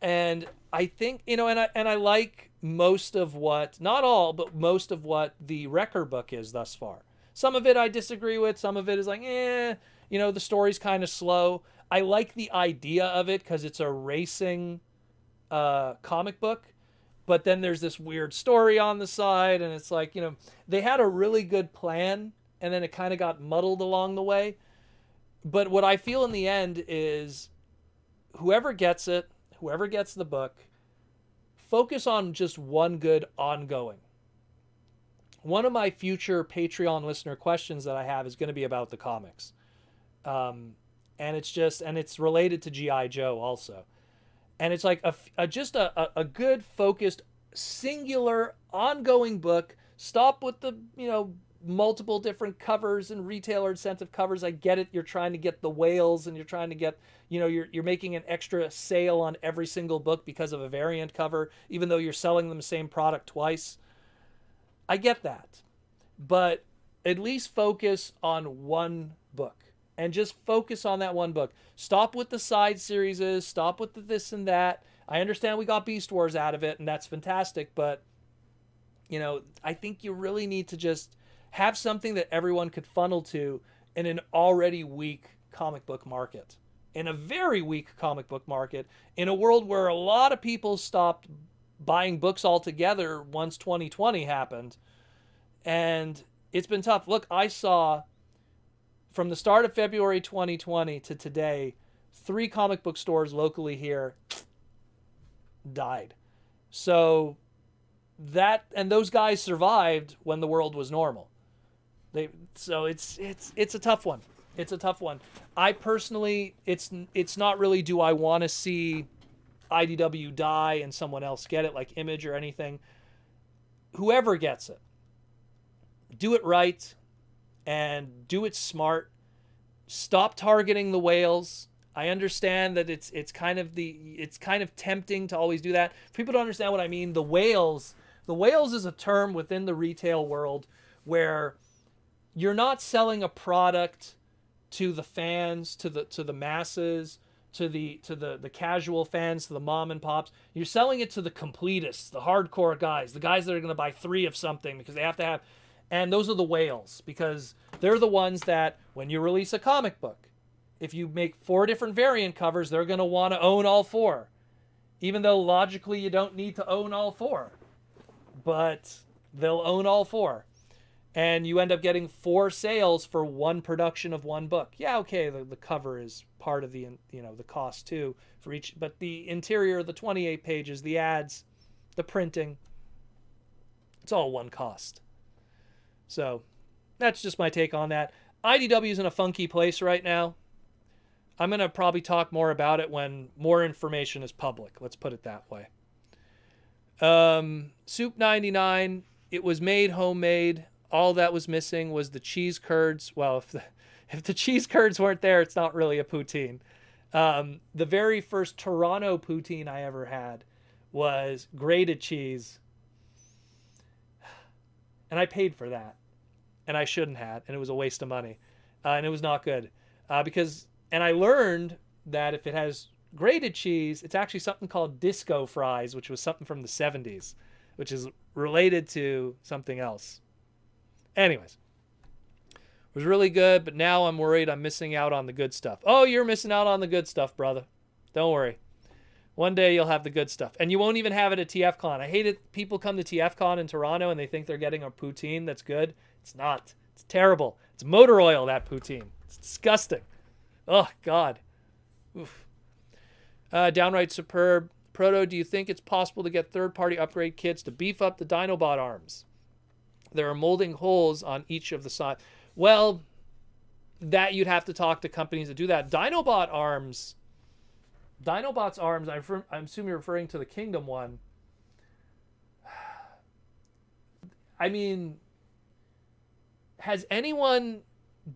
And I think, and I like most of what, not all, but most of what the Wrecker book is thus far. Some of it I disagree with. Some of it is like, the story's kind of slow. I like the idea of it because it's a racing comic book. But then there's this weird story on the side. And it's like, they had a really good plan. And then it kind of got muddled along the way. But what I feel in the end is whoever gets it, whoever gets the book, focus on just one good ongoing. One of my future Patreon listener questions that I have is going to be about the comics. And it's related to G.I. Joe also. And it's like a good, focused, singular, ongoing book. Stop with the, multiple different covers and retailer incentive covers. I get it. You're trying to get the whales and you're trying to get, you're making an extra sale on every single book because of a variant cover, even though you're selling them the same product twice. I get that. But at least focus on one book and just focus on that one book. Stop with the side series, stop with the this and that. I understand we got Beast Wars out of it and that's fantastic, but I think you really need to just have something that everyone could funnel to in an already weak comic book market. In a very weak comic book market, in a world where a lot of people stopped buying books altogether once 2020 happened. And it's been tough. Look, I saw from the start of February 2020 to today, 3 comic book stores locally here died. So those guys survived when the world was normal. It's a tough one. It's a tough one. I personally, it's not really, do I want to see IDW die and someone else get it, like Image or anything. Whoever gets it, do it right and do it smart. Stop targeting the whales. I understand that it's kind of tempting to always do that. If people don't understand what I mean, the whales is a term within the retail world where you're not selling a product to the fans, to the masses, to the casual fans, to the mom and pops. You're selling it to the completists, the hardcore guys, the guys that are going to buy 3 of something because they have to have. And those are the whales, because they're the ones that when you release a comic book, if you make 4 different variant covers, they're going to want to own all 4. Even though logically you don't need to own all 4. But they'll own all 4. And you end up getting 4 sales for one production of one book. Yeah, okay, the cover is part of the the cost too for each, but the interior, the 28 pages, the ads, the printing, it's all one cost. So that's just my take on that. IDW is in a funky place right now. I'm going to probably talk more about it when more information is public. Let's put it that way. Soup 99, it was made homemade. All that was missing was the cheese curds. Well, if the cheese curds weren't there, it's not really a poutine. The very first Toronto poutine I ever had was grated cheese. And I paid for that. And I shouldn't have. And it was a waste of money. And it was not good. And I learned that if it has grated cheese, it's actually something called disco fries, which was something from the 70s, which is related to something else. Anyways, it was really good, but now I'm worried I'm missing out on the good stuff. Oh, you're missing out on the good stuff, brother. Don't worry. One day you'll have the good stuff. And you won't even have it at TFCon. I hate it. People come to TFCon in Toronto and they think they're getting a poutine that's good. It's not. It's terrible. It's motor oil, that poutine. It's disgusting. Oh, God. Oof. Downright superb. Proto, do you think it's possible to get third-party upgrade kits to beef up the Dinobot arms? There are molding holes on each of the sides. Well, that you'd have to talk to companies that do that. Dinobot's arms, I assume you're referring to the Kingdom one. I mean, has anyone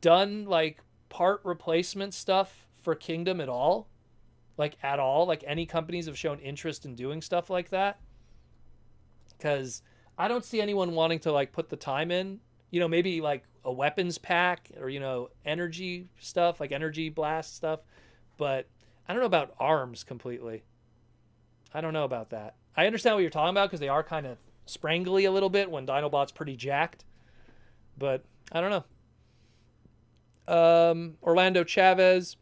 done like part replacement stuff for Kingdom at all? Like at all? Like any companies have shown interest in doing stuff like that? Because I don't see anyone wanting to like put the time in. You know, maybe like a weapons pack or, you know, energy stuff, like energy blast stuff. But I don't know about arms completely. I don't know about that. I understand what you're talking about because they are kind of sprangly a little bit when Dinobot's pretty jacked. But I don't know. Orlando Chavez,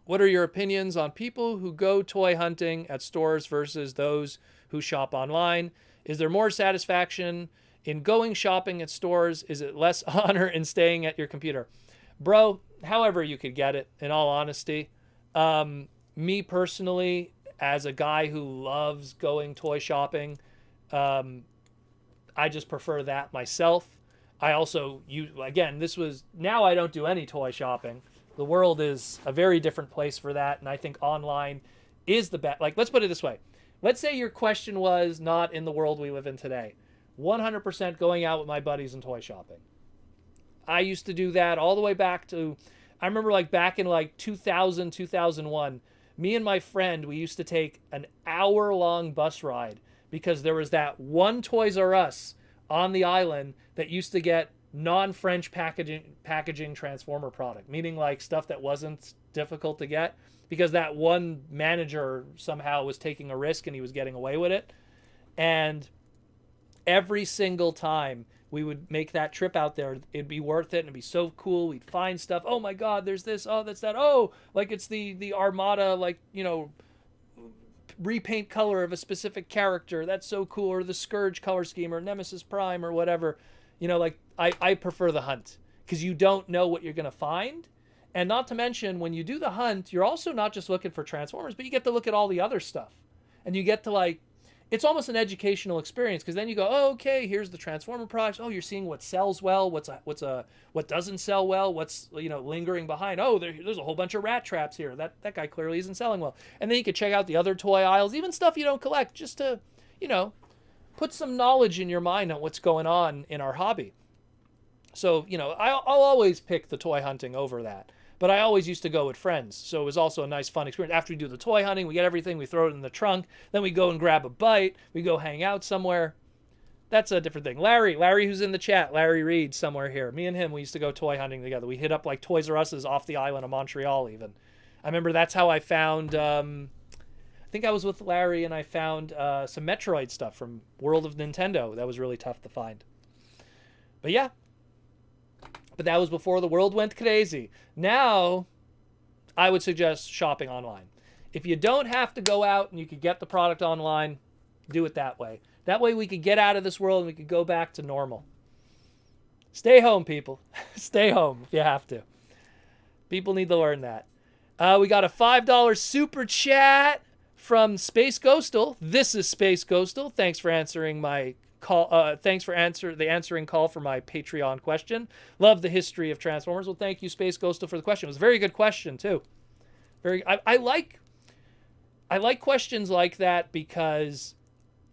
what are your opinions on people who go toy hunting at stores versus those who shop online? Is there more satisfaction in going shopping at stores? Is it less honor in staying at your computer? Bro, however you could get it, in all honesty. Me personally, as a guy who loves going toy shopping, I just prefer that myself. I also use, again, now I don't do any toy shopping. The world is a very different place for that, and I think online is the best. Like, let's put it this way. Let's say your question was not in the world we live in today. 100% going out with my buddies and toy shopping. I used to do that all the way back to, I remember like back in like 2000, 2001, me and my friend, we used to take an hour-long bus ride because there was that one Toys R Us on the island that used to get non-French packaging Transformer product, meaning like stuff that wasn't difficult to get because that one manager somehow was taking a risk and he was getting away with it. And every single time we would make that trip out there, it'd be worth it and it'd be so cool. We'd find stuff. Oh my God, there's this. Oh, that's that. Oh, like it's the Armada, like, you know, repaint color of a specific character. That's so cool. Or the Scourge color scheme or Nemesis Prime or whatever. You know, like I prefer the hunt because you don't know what you're going to find. And not to mention, when you do the hunt, you're also not just looking for Transformers, but you get to look at all the other stuff. And you get to like, it's almost an educational experience because then you go, oh, okay, here's the Transformer products. Oh, you're seeing what sells well, what doesn't sell well, what's, you know, lingering behind. Oh, there's a whole bunch of rat traps here. That guy clearly isn't selling well. And then you could check out the other toy aisles, even stuff you don't collect, just to, you know, put some knowledge in your mind on what's going on in our hobby. So, you know, I'll always pick the toy hunting over that. But I always used to go with friends. So it was also a nice, fun experience. After we do the toy hunting, we get everything, we throw it in the trunk. Then we go and grab a bite. We go hang out somewhere. That's a different thing. Larry, who's in the chat, Larry Reed, somewhere here. Me and him, we used to go toy hunting together. We hit up like Toys R Us's off the island of Montreal even. I remember that's how I found, I think I was with Larry and I found some Metroid stuff from World of Nintendo. That was really tough to find. But yeah. But that was before the world went crazy. Now, I would suggest shopping online. If you don't have to go out and you could get the product online, do it that way. That way we could get out of this world and we could go back to normal. Stay home, people. Stay home if you have to. People need to learn that. We got a $5 super chat from Space Ghostal. This is Space Ghostal. Thanks for answering my call. Thanks for the answering call for my Patreon question. Love the history of Transformers. Well, thank you, Space Ghostal, for the question. It was a very good question too. I like questions like that because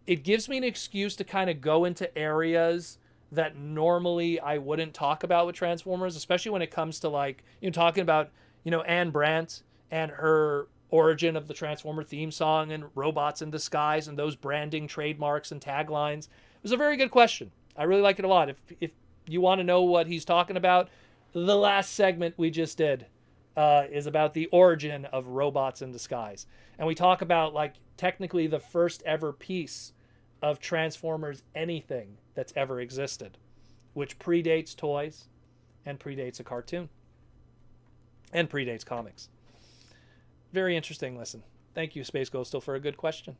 it gives me an excuse to kind of go into areas that normally I wouldn't talk about with Transformers, especially when it comes to like, you know, talking about, you know, Anne Brandt and her origin of the Transformer theme song and robots in disguise and those branding trademarks and taglines. It was a very good question. I really like it a lot. If you want to know what he's talking about, the last segment we just did is about the origin of robots in disguise. And we talk about like technically the first ever piece of Transformers anything that's ever existed, which predates toys and predates a cartoon and predates comics. Very interesting listen. Thank you, Space Ghostal, for a good question.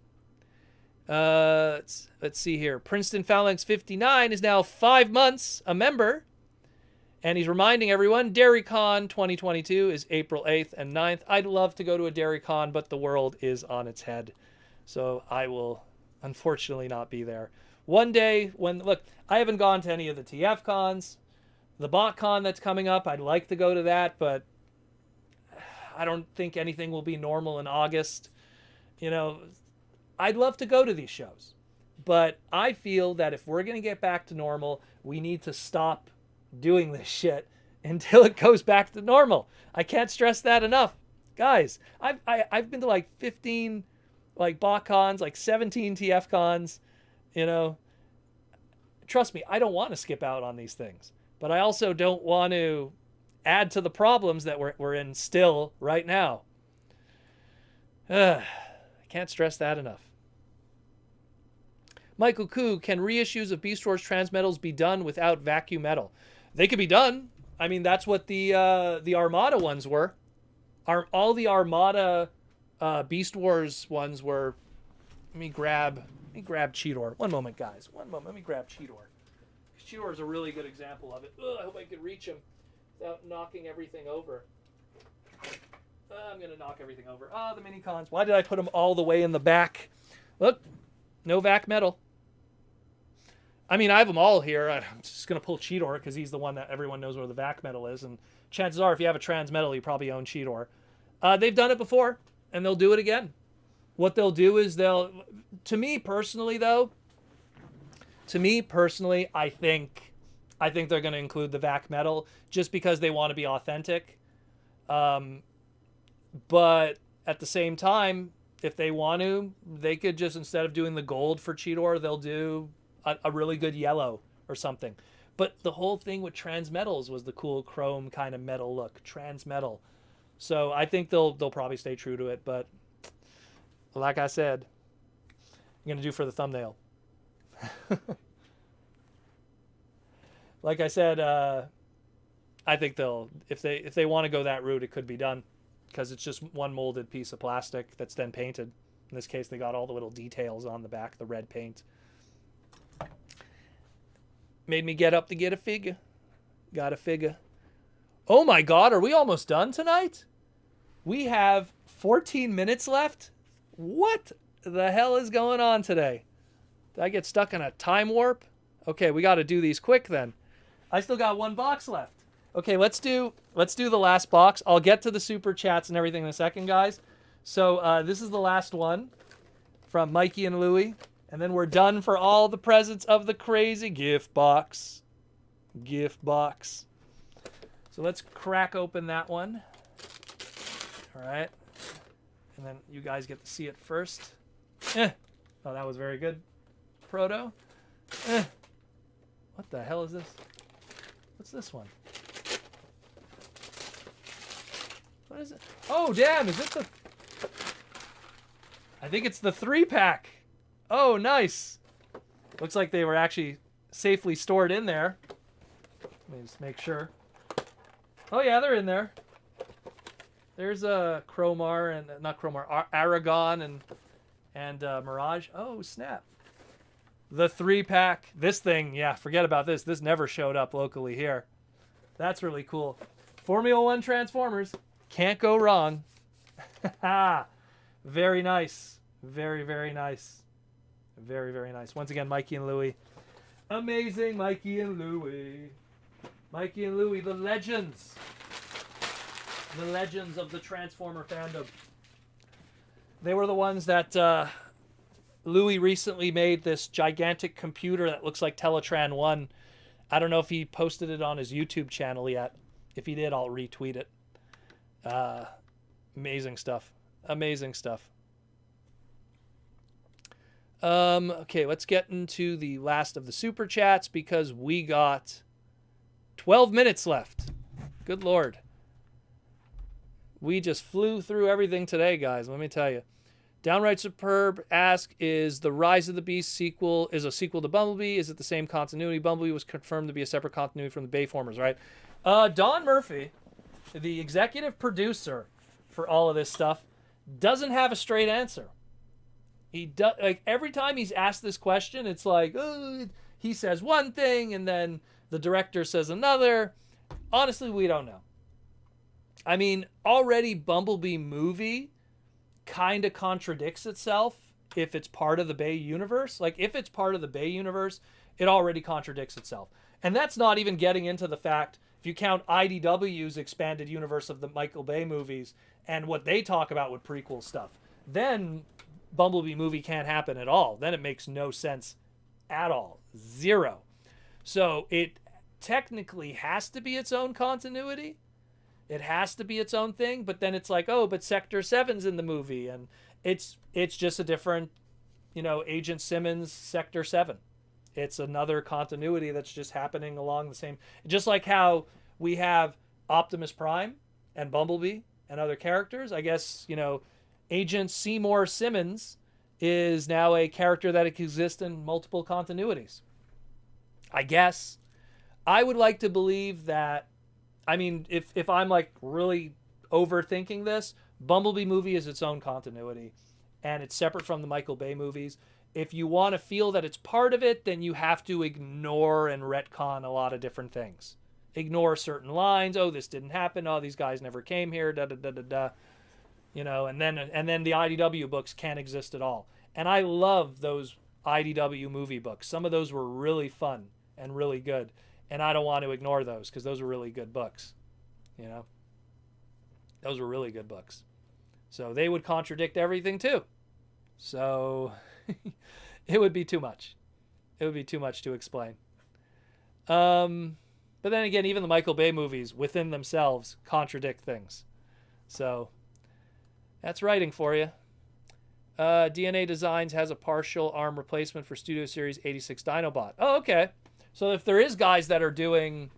Let's see here. Princeton Phalanx 59 is now 5 months a member. And he's reminding everyone, DairyCon 2022 is April 8th and 9th. I'd love to go to a DairyCon, but the world is on its head. So I will unfortunately not be there. One day look, I haven't gone to any of the TF cons. The BotCon that's coming up, I'd like to go to that, but I don't think anything will be normal in August. You know, I'd love to go to these shows, But I feel that if we're going to get back to normal, we need to stop doing this shit until it goes back to normal. I can't stress that enough. Guys, I've been to like 15 like BotCons, like 17 TF cons, you know. Trust me, I don't want to skip out on these things, but I also don't want to add to the problems that we're in still right now. I can't stress that enough. Michael Koo, can reissues of Beast Wars Transmetals be done without vacuum metal? They could be done. I mean, that's what the Armada ones were. All the Armada Beast Wars ones were. Let me grab Cheetor. One moment, guys. One moment. Let me grab Cheetor. Cheetor is a really good example of it. Ugh, I hope I could reach him without knocking everything over. I'm going to knock everything over. The mini cons. Why did I put them all the way in the back? Look, no vac metal. I mean, I have them all here. I'm just going to pull Cheetor because he's the one that everyone knows where the vac metal is. And chances are, if you have a trans metal, you probably own Cheetor. They've done it before, and they'll do it again. What they'll do is to me personally, I think they're going to include the vac metal just because they want to be authentic. But at the same time, if they want to, they could just, instead of doing the gold for Cheetor, they'll do a really good yellow or something. But the whole thing with trans metals was the cool chrome kind of metal look, trans metal. So I think they'll probably stay true to it. But like I said, I'm going to do for the thumbnail. Like I said, I think if they want to go that route, it could be done because it's just one molded piece of plastic that's then painted. In this case, they got all the little details on the back, the red paint. Made me get up to get a figure. Got a figure. Oh my God, are we almost done tonight? We have 14 minutes left. What the hell is going on today? Did I get stuck in a time warp? Okay, we got to do these quick then. I still got one box left. Okay, let's do the last box. I'll get to the super chats and everything in a second, guys. So this is the last one from Mikey and Louie. And then we're done for all the presents of the crazy gift box. Gift box. So let's crack open that one. All right. And then you guys get to see it first. Oh, that was very good. Proto. What the hell is this? What's this one? What is it? Oh, damn. Is it the... I think it's the 3-pack. Oh, nice. Looks like they were actually safely stored in there. Let me just make sure. Oh, yeah, they're in there. There's a Chromar and not Chromar, Aragon and Mirage. Oh, snap. The 3-pack. This thing, yeah, forget about this. This never showed up locally here. That's really cool. Formula 1 Transformers. Can't go wrong. Very nice. Very, very nice. Very, very nice. Once again, Mikey and Louie. Amazing Mikey and Louie. Mikey and Louie, the legends. The legends of the Transformer fandom. They were the ones that Louie recently made this gigantic computer that looks like Teletran 1. I don't know if he posted it on his YouTube channel yet. If he did, I'll retweet it. Amazing stuff. Amazing stuff. Okay, let's get into the last of the super chats because we got 12 minutes left. Good Lord. We just flew through everything today, guys. Let me tell you. Downright Superb asks, is the Rise of the Beast sequel is a sequel to Bumblebee? Is it the same continuity? Bumblebee was confirmed to be a separate continuity from the Bayformers, right? Don Murphy, the executive producer for all of this stuff, doesn't have a straight answer. He does, like, every time he's asked this question, it's like, he says one thing and then the director says another. Honestly, we don't know. I mean, already Bumblebee movie kind of contradicts itself if it's part of the Bay universe. Like, if it's part of the Bay universe, it already contradicts itself. And that's not even getting into the fact, if you count IDW's expanded universe of the Michael Bay movies and what they talk about with prequel stuff, then Bumblebee movie can't happen at all. Then it makes no sense at all. Zero. So it technically has to be its own continuity. It has to be its own thing, but then it's like, oh, but Sector 7's in the movie, and it's just a different, Agent Simmons Sector 7. It's another continuity that's just happening along the same, just like how we have Optimus Prime and Bumblebee and other characters. I guess, Agent Seymour Simmons is now a character that exists in multiple continuities. I guess. I would like to believe that, if I'm like really overthinking this, Bumblebee movie is its own continuity and it's separate from the Michael Bay movies. If you want to feel that it's part of it, then you have to ignore and retcon a lot of different things. Ignore certain lines. Oh, this didn't happen. Oh, these guys never came here. Da da da da da. And then the IDW books can't exist at all. And I love those IDW movie books. Some of those were really fun and really good. And I don't want to ignore those because those were really good books. Those were really good books. So they would contradict everything too. So it would be too much. It would be too much to explain. But then again, even the Michael Bay movies within themselves contradict things. So that's writing for you. DNA Designs has a partial arm replacement for Studio Series 86 Dinobot. Oh, okay. So if there is guys that are doing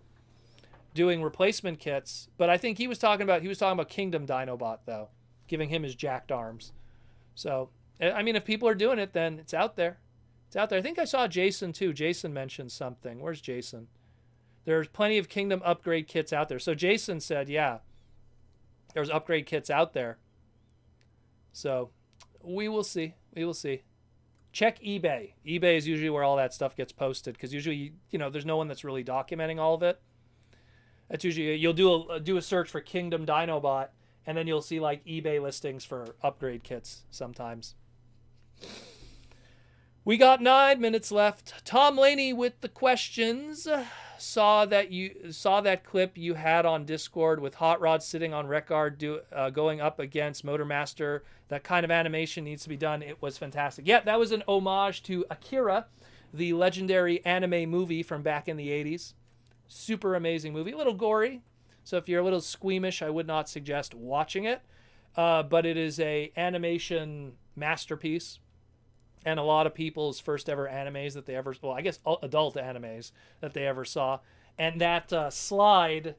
replacement kits, but I think he was talking about Kingdom Dinobot though, giving him his jacked arms. So if people are doing it, then it's out there. It's out there. I think I saw Jason too. Jason mentioned something. Where's Jason? There's plenty of Kingdom upgrade kits out there. So Jason said, yeah, there's upgrade kits out there. So we will see. We will see. Check eBay. eBay is usually where all that stuff gets posted because usually, there's no one that's really documenting all of it. That's usually, you'll do a search for Kingdom Dinobot and then you'll see like eBay listings for upgrade kits sometimes. We got 9 minutes left. Tom Laney with the questions. Saw that clip you had on Discord with Hot Rod sitting on Rekard going up against Motormaster. That kind of animation needs to be done. It was fantastic. Yeah, that was an homage to Akira, the legendary anime movie from back in the 80s. Super amazing movie. A little gory. So if you're a little squeamish, I would not suggest watching it. But it is a animation masterpiece. And a lot of people's first ever animes that they ever, well, I guess adult animes that they ever saw. And that slide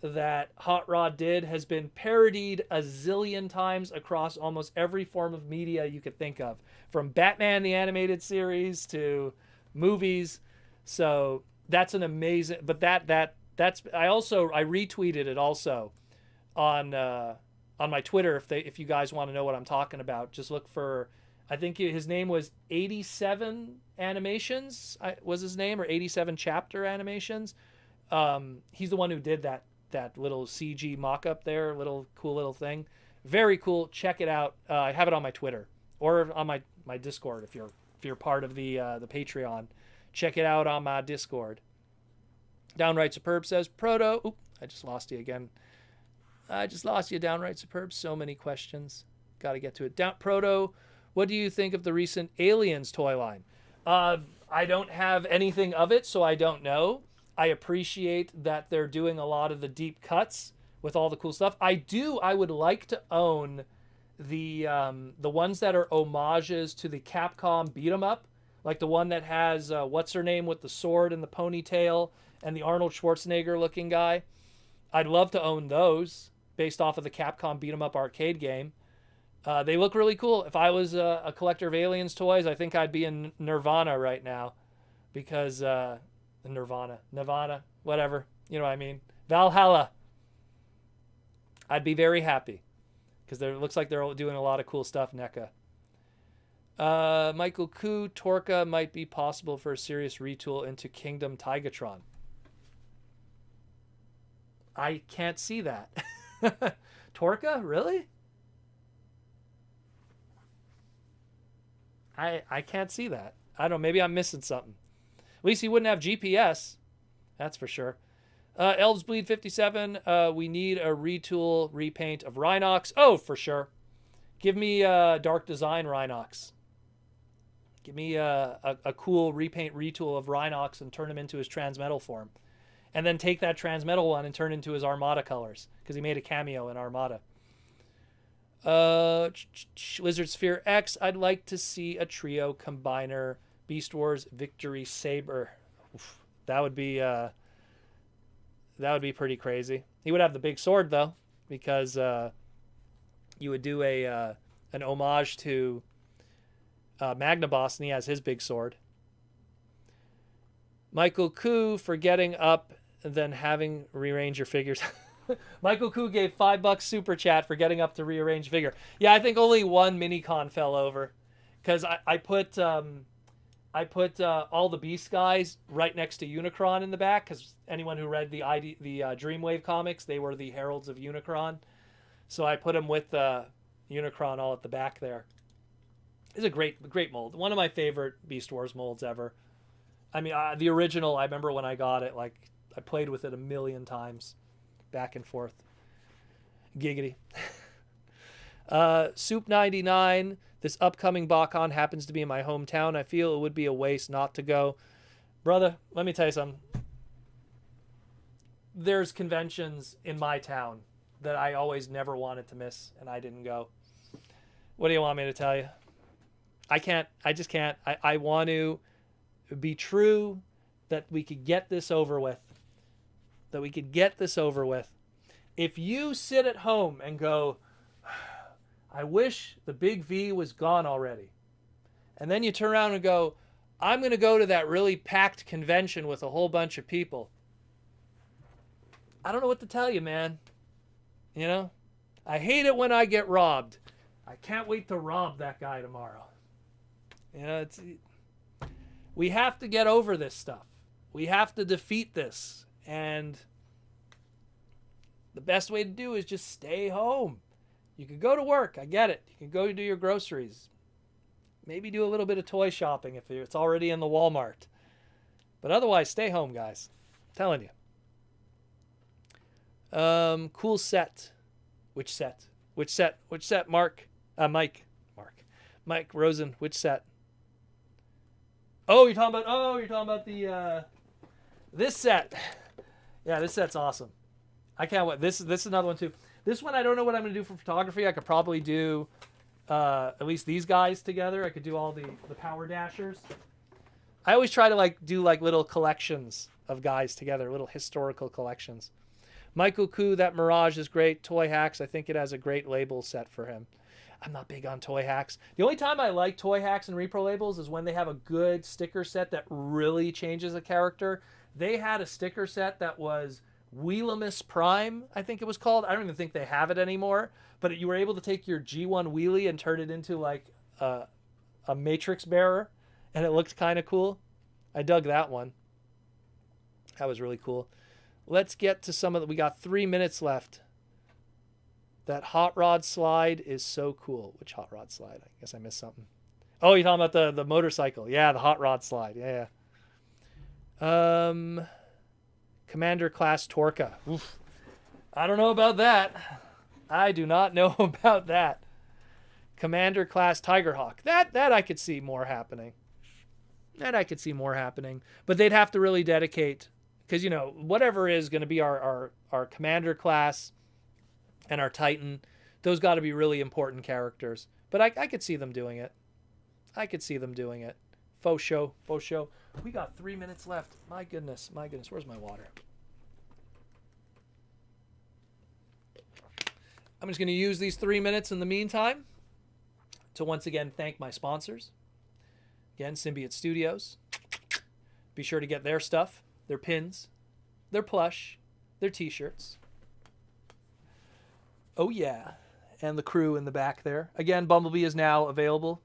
that Hot Rod did has been parodied a zillion times across almost every form of media you could think of. From Batman the Animated Series to movies. So that's an amazing, but that's, I retweeted it also on my Twitter. If you guys want to know what I'm talking about, just look for, I think his name was 87 Animations, was his name, or 87 Chapter Animations. He's the one who did that little CG mock-up there, cool little thing. Very cool. Check it out. I have it on my Twitter or on my Discord if you're part of the Patreon. Check it out on my Discord. Downright Superb says, Proto. Oop, I just lost you again. I just lost you, Downright Superb. So many questions. Got to get to it. Proto, what do you think of the recent Aliens toy line? I don't have anything of it, so I don't know. I appreciate that they're doing a lot of the deep cuts with all the cool stuff. I would like to own the ones that are homages to the Capcom beat 'em up, like the one that has what's her name with the sword and the ponytail and the Arnold Schwarzenegger looking guy. I'd love to own those based off of the Capcom beat 'em up arcade game. They look really cool. If I was a collector of Aliens toys, I think I'd be in Nirvana right now, because Nirvana, whatever, you know what I mean, Valhalla. I'd be very happy because it looks like they're doing a lot of cool stuff. NECA. Michael Koo, Torka might be possible for a serious retool into Kingdom Tigatron. I can't see that. Torka, really? I can't see that. I don't know. Maybe I'm missing something. At least he wouldn't have GPS. That's for sure. Elves Bleed 57. We need a retool, repaint of Rhinox. Oh, for sure. Give me Dark Design Rhinox. Give me a cool repaint retool of Rhinox and turn him into his Transmetal form. And then take that Transmetal one and turn into his Armada colors, because he made a cameo in Armada. Lizard Sphere X, I'd like to see a trio combiner. Beast Wars Victory Saber. Oof, that would be pretty crazy. He would have the big sword though, because you would do an homage to Magnaboss, and he has his big sword. Michael Koo for getting up and then having rearrange your figures. Michael Koo gave $5 super chat for getting up to rearrange figure. Yeah, I think only one Minicon fell over, because I put all the Beast guys right next to Unicron in the back, because anyone who read the Dreamwave comics, they were the heralds of Unicron. So I put them with Unicron all at the back there. It's a great mold. One of my favorite Beast Wars molds ever. I mean, the original, I remember when I got it, like, I played with it a million times. Back and forth. Giggity. Soup 99. This upcoming BotCon happens to be in my hometown. I feel it would be a waste not to go. Brother, let me tell you something. There's conventions in my town that I always never wanted to miss, and I didn't go. What do you want me to tell you? I can't. I just can't. I want to be true that we could get this over with. That we could get this over with. If you sit at home and go, I wish the big V was gone already, and then you turn around and go, I'm going to go to that really packed convention with a whole bunch of people, I don't know what to tell you, man. You know, I hate it when I get robbed. I can't wait to rob that guy tomorrow. You know, we have to get over this stuff. We have to defeat this. And the best way to do is just stay home. You can go to work. I get it. You can go do your groceries. Maybe do a little bit of toy shopping if it's already in the Walmart. But otherwise, stay home, guys. I'm telling you. Cool set. Which set? Which set? Which set, Mark? Mike. Mike Rosen. Which set? Oh, you're talking about the this set. Yeah, this set's awesome. I can't wait. This is another one too. This one I don't know what I'm going to do for photography. I could probably do at least these guys together. I could do all the Power Dashers. I always try to do little collections of guys together, little historical collections. Michael Koo, that Mirage is great. Toy Hacks, I think it has a great label set for him. I'm not big on Toy Hacks. The only time I like Toy Hacks and Repro labels is when they have a good sticker set that really changes a character. They had a sticker set that was Wheelamus Prime, I think it was called. I don't even think they have it anymore. But you were able to take your G1 wheelie and turn it into a Matrix bearer, and it looked kind of cool. I dug that one. That was really cool. Let's get to some of the... We got 3 minutes left. That hot rod slide is so cool. Which hot rod slide? I guess I missed something. Oh, you're talking about the motorcycle. Yeah, the hot rod slide. Yeah. Commander Class Torca. Oof. I don't know about that. I do not know about that. Commander Class Tigerhawk. That I could see more happening. But they'd have to really dedicate, because, you know, whatever is going to be our Commander Class and our Titan, those got to be really important characters. But I could see them doing it. Faux show. We got 3 minutes left. My goodness. Where's my water? I'm just going to use these 3 minutes in the meantime to once again thank my sponsors. Again, Symbiote Studios. Be sure to get their stuff, their pins, their plush, their t-shirts. Oh yeah. And the crew in the back there. Again, Bumblebee is now available.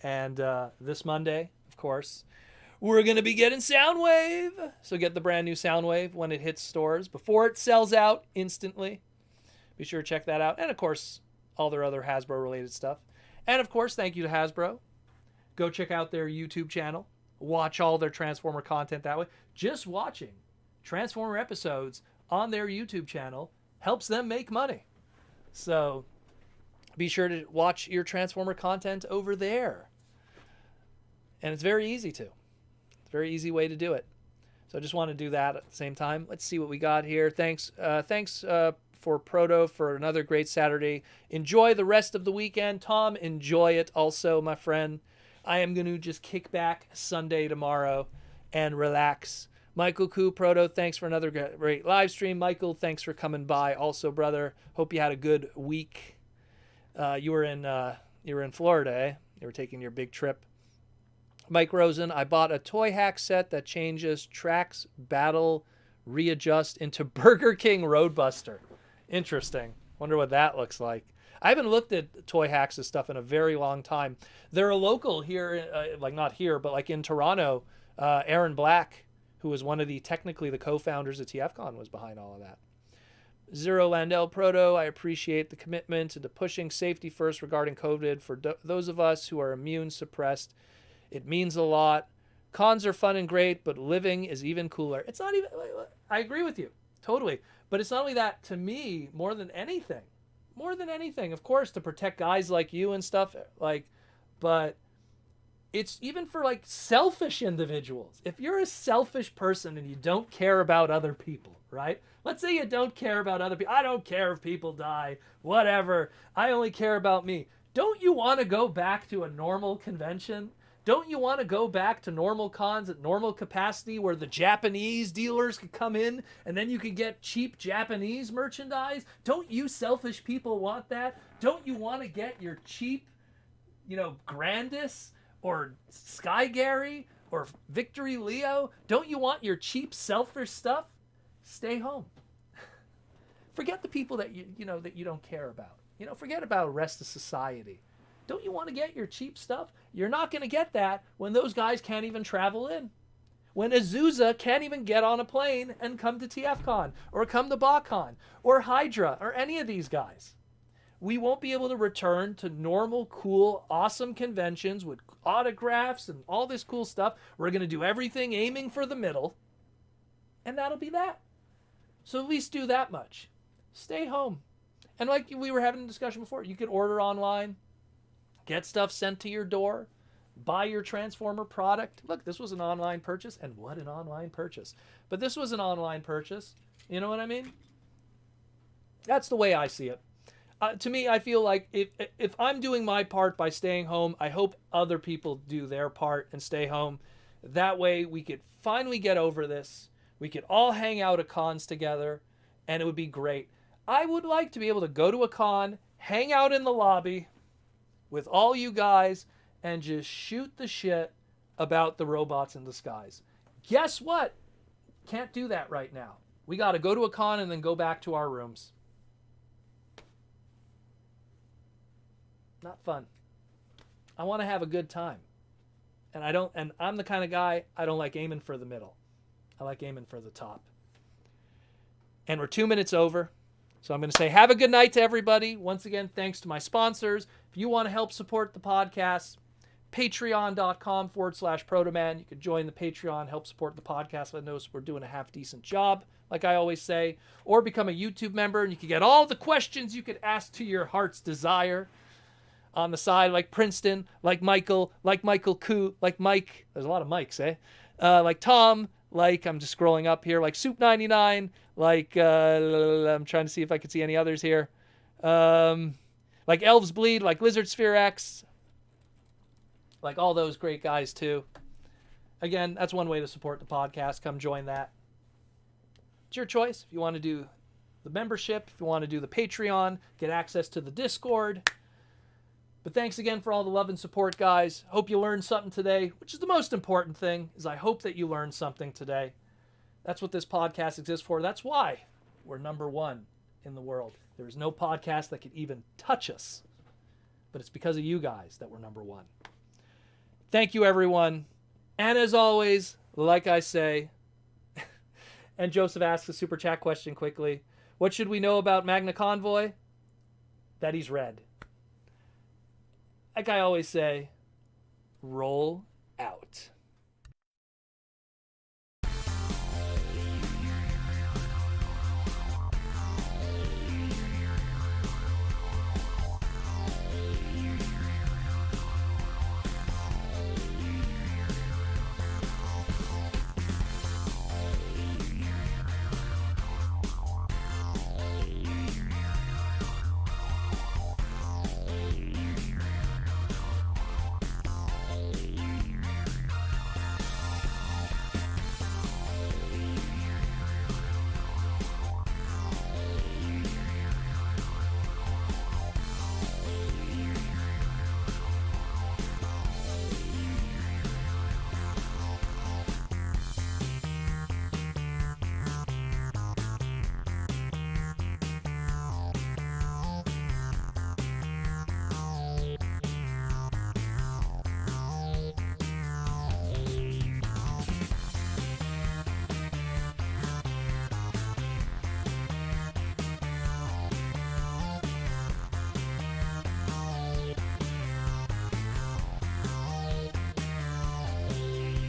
And this Monday, of course, we're going to be getting Soundwave. So get the brand new Soundwave when it hits stores before it sells out instantly. Be sure to check that out. And, of course, all their other Hasbro-related stuff. And, of course, thank you to Hasbro. Go check out their YouTube channel. Watch all their Transformer content that way. Just watching Transformer episodes on their YouTube channel helps them make money. So be sure to watch your Transformer content over there. And it's very easy to. It's a very easy way to do it. So I just want to do that at the same time. Let's see what we got here. Thanks for Proto for another great Saturday. Enjoy the rest of the weekend. Tom, enjoy it also, my friend. I am going to just kick back Sunday tomorrow and relax. Michael Koo, Proto, thanks for another great live stream. Michael, thanks for coming by also, brother. Hope you had a good week. You were in Florida, eh? You were taking your big trip. Mike Rosen, I bought a toy hack set that changes tracks, battle, readjust into Burger King Roadbuster. Interesting. Wonder what that looks like. I haven't looked at toy hacks and stuff in a very long time. They're a local here, like not here, but like in Toronto. Aaron Black, who was one of technically the co-founders of TFCon, was behind all of that. Zero Landell Proto, I appreciate the commitment into pushing safety first regarding COVID for those of us who are immune suppressed. It means a lot. Cons are fun and great, but living is even cooler. It's not even, I agree with you, totally. But it's not only that, to me, more than anything, of course, to protect guys like you and stuff, like, but it's even for like selfish individuals. If you're a selfish person and you don't care about other people, right? Let's say you don't care about other people. I don't care if people die, whatever. I only care about me. Don't you want to go back to a normal convention? Don't you want to go back to normal cons at normal capacity where the Japanese dealers could come in and then you could get cheap Japanese merchandise? Don't you selfish people want that? Don't you want to get your cheap, Grandis or Sky Gary or Victory Leo? Don't you want your cheap selfish stuff? Stay home. Forget the people that that you don't care about. Forget about the rest of society. Don't you want to get your cheap stuff? You're not going to get that when those guys can't even travel in. When Azusa can't even get on a plane and come to TFCon or come to BotCon or Hydra or any of these guys. We won't be able to return to normal, cool, awesome conventions with autographs and all this cool stuff. We're going to do everything aiming for the middle. And that'll be that. So at least do that much. Stay home. And like we were having a discussion before, you could order online. Get stuff sent to your door. Buy your Transformer product. Look, this was an online purchase, and what an online purchase. But this was an online purchase. You know what I mean? That's the way I see it. To me, I feel like if I'm doing my part by staying home, I hope other people do their part and stay home. That way, we could finally get over this. We could all hang out at cons together, and it would be great. I would like to be able to go to a con, hang out in the lobby with all you guys and just shoot the shit about the robots in the skies. Guess what? Can't do that right now. We got to go to a con and then go back to our rooms. Not fun. I want to have a good time. And I'm the kind of guy, I don't like aiming for the middle. I like aiming for the top. And we're 2 minutes over. So I'm going to say have a good night to everybody. Once again, thanks to my sponsors. If you want to help support the podcast, patreon.com/Protoman. You can join the Patreon, help support the podcast. I know we're doing a half-decent job, like I always say. Or become a YouTube member, and you can get all the questions you could ask to your heart's desire on the side, like Princeton, like Michael Koo, like Mike. There's a lot of Mikes, eh? Like Tom, like I'm just scrolling up here, like Soup99, like I'm trying to see if I can see any others here. Like Elves Bleed, like Lizard Sphere X, like all those great guys too. Again, that's one way to support the podcast. Come join that. It's your choice. If you want to do the membership, if you want to do the Patreon, get access to the Discord. But thanks again for all the love and support, guys. Hope you learned something today, which is the most important thing, is I hope that you learned something today. That's what this podcast exists for. That's why we're number one in the world. There is no podcast that could even touch us. But it's because of you guys that we're number one. Thank you, everyone. And as always, like I say, and Joseph asks a super chat question quickly. What should we know about Magna Convoy? That he's red. Like I always say, roll out.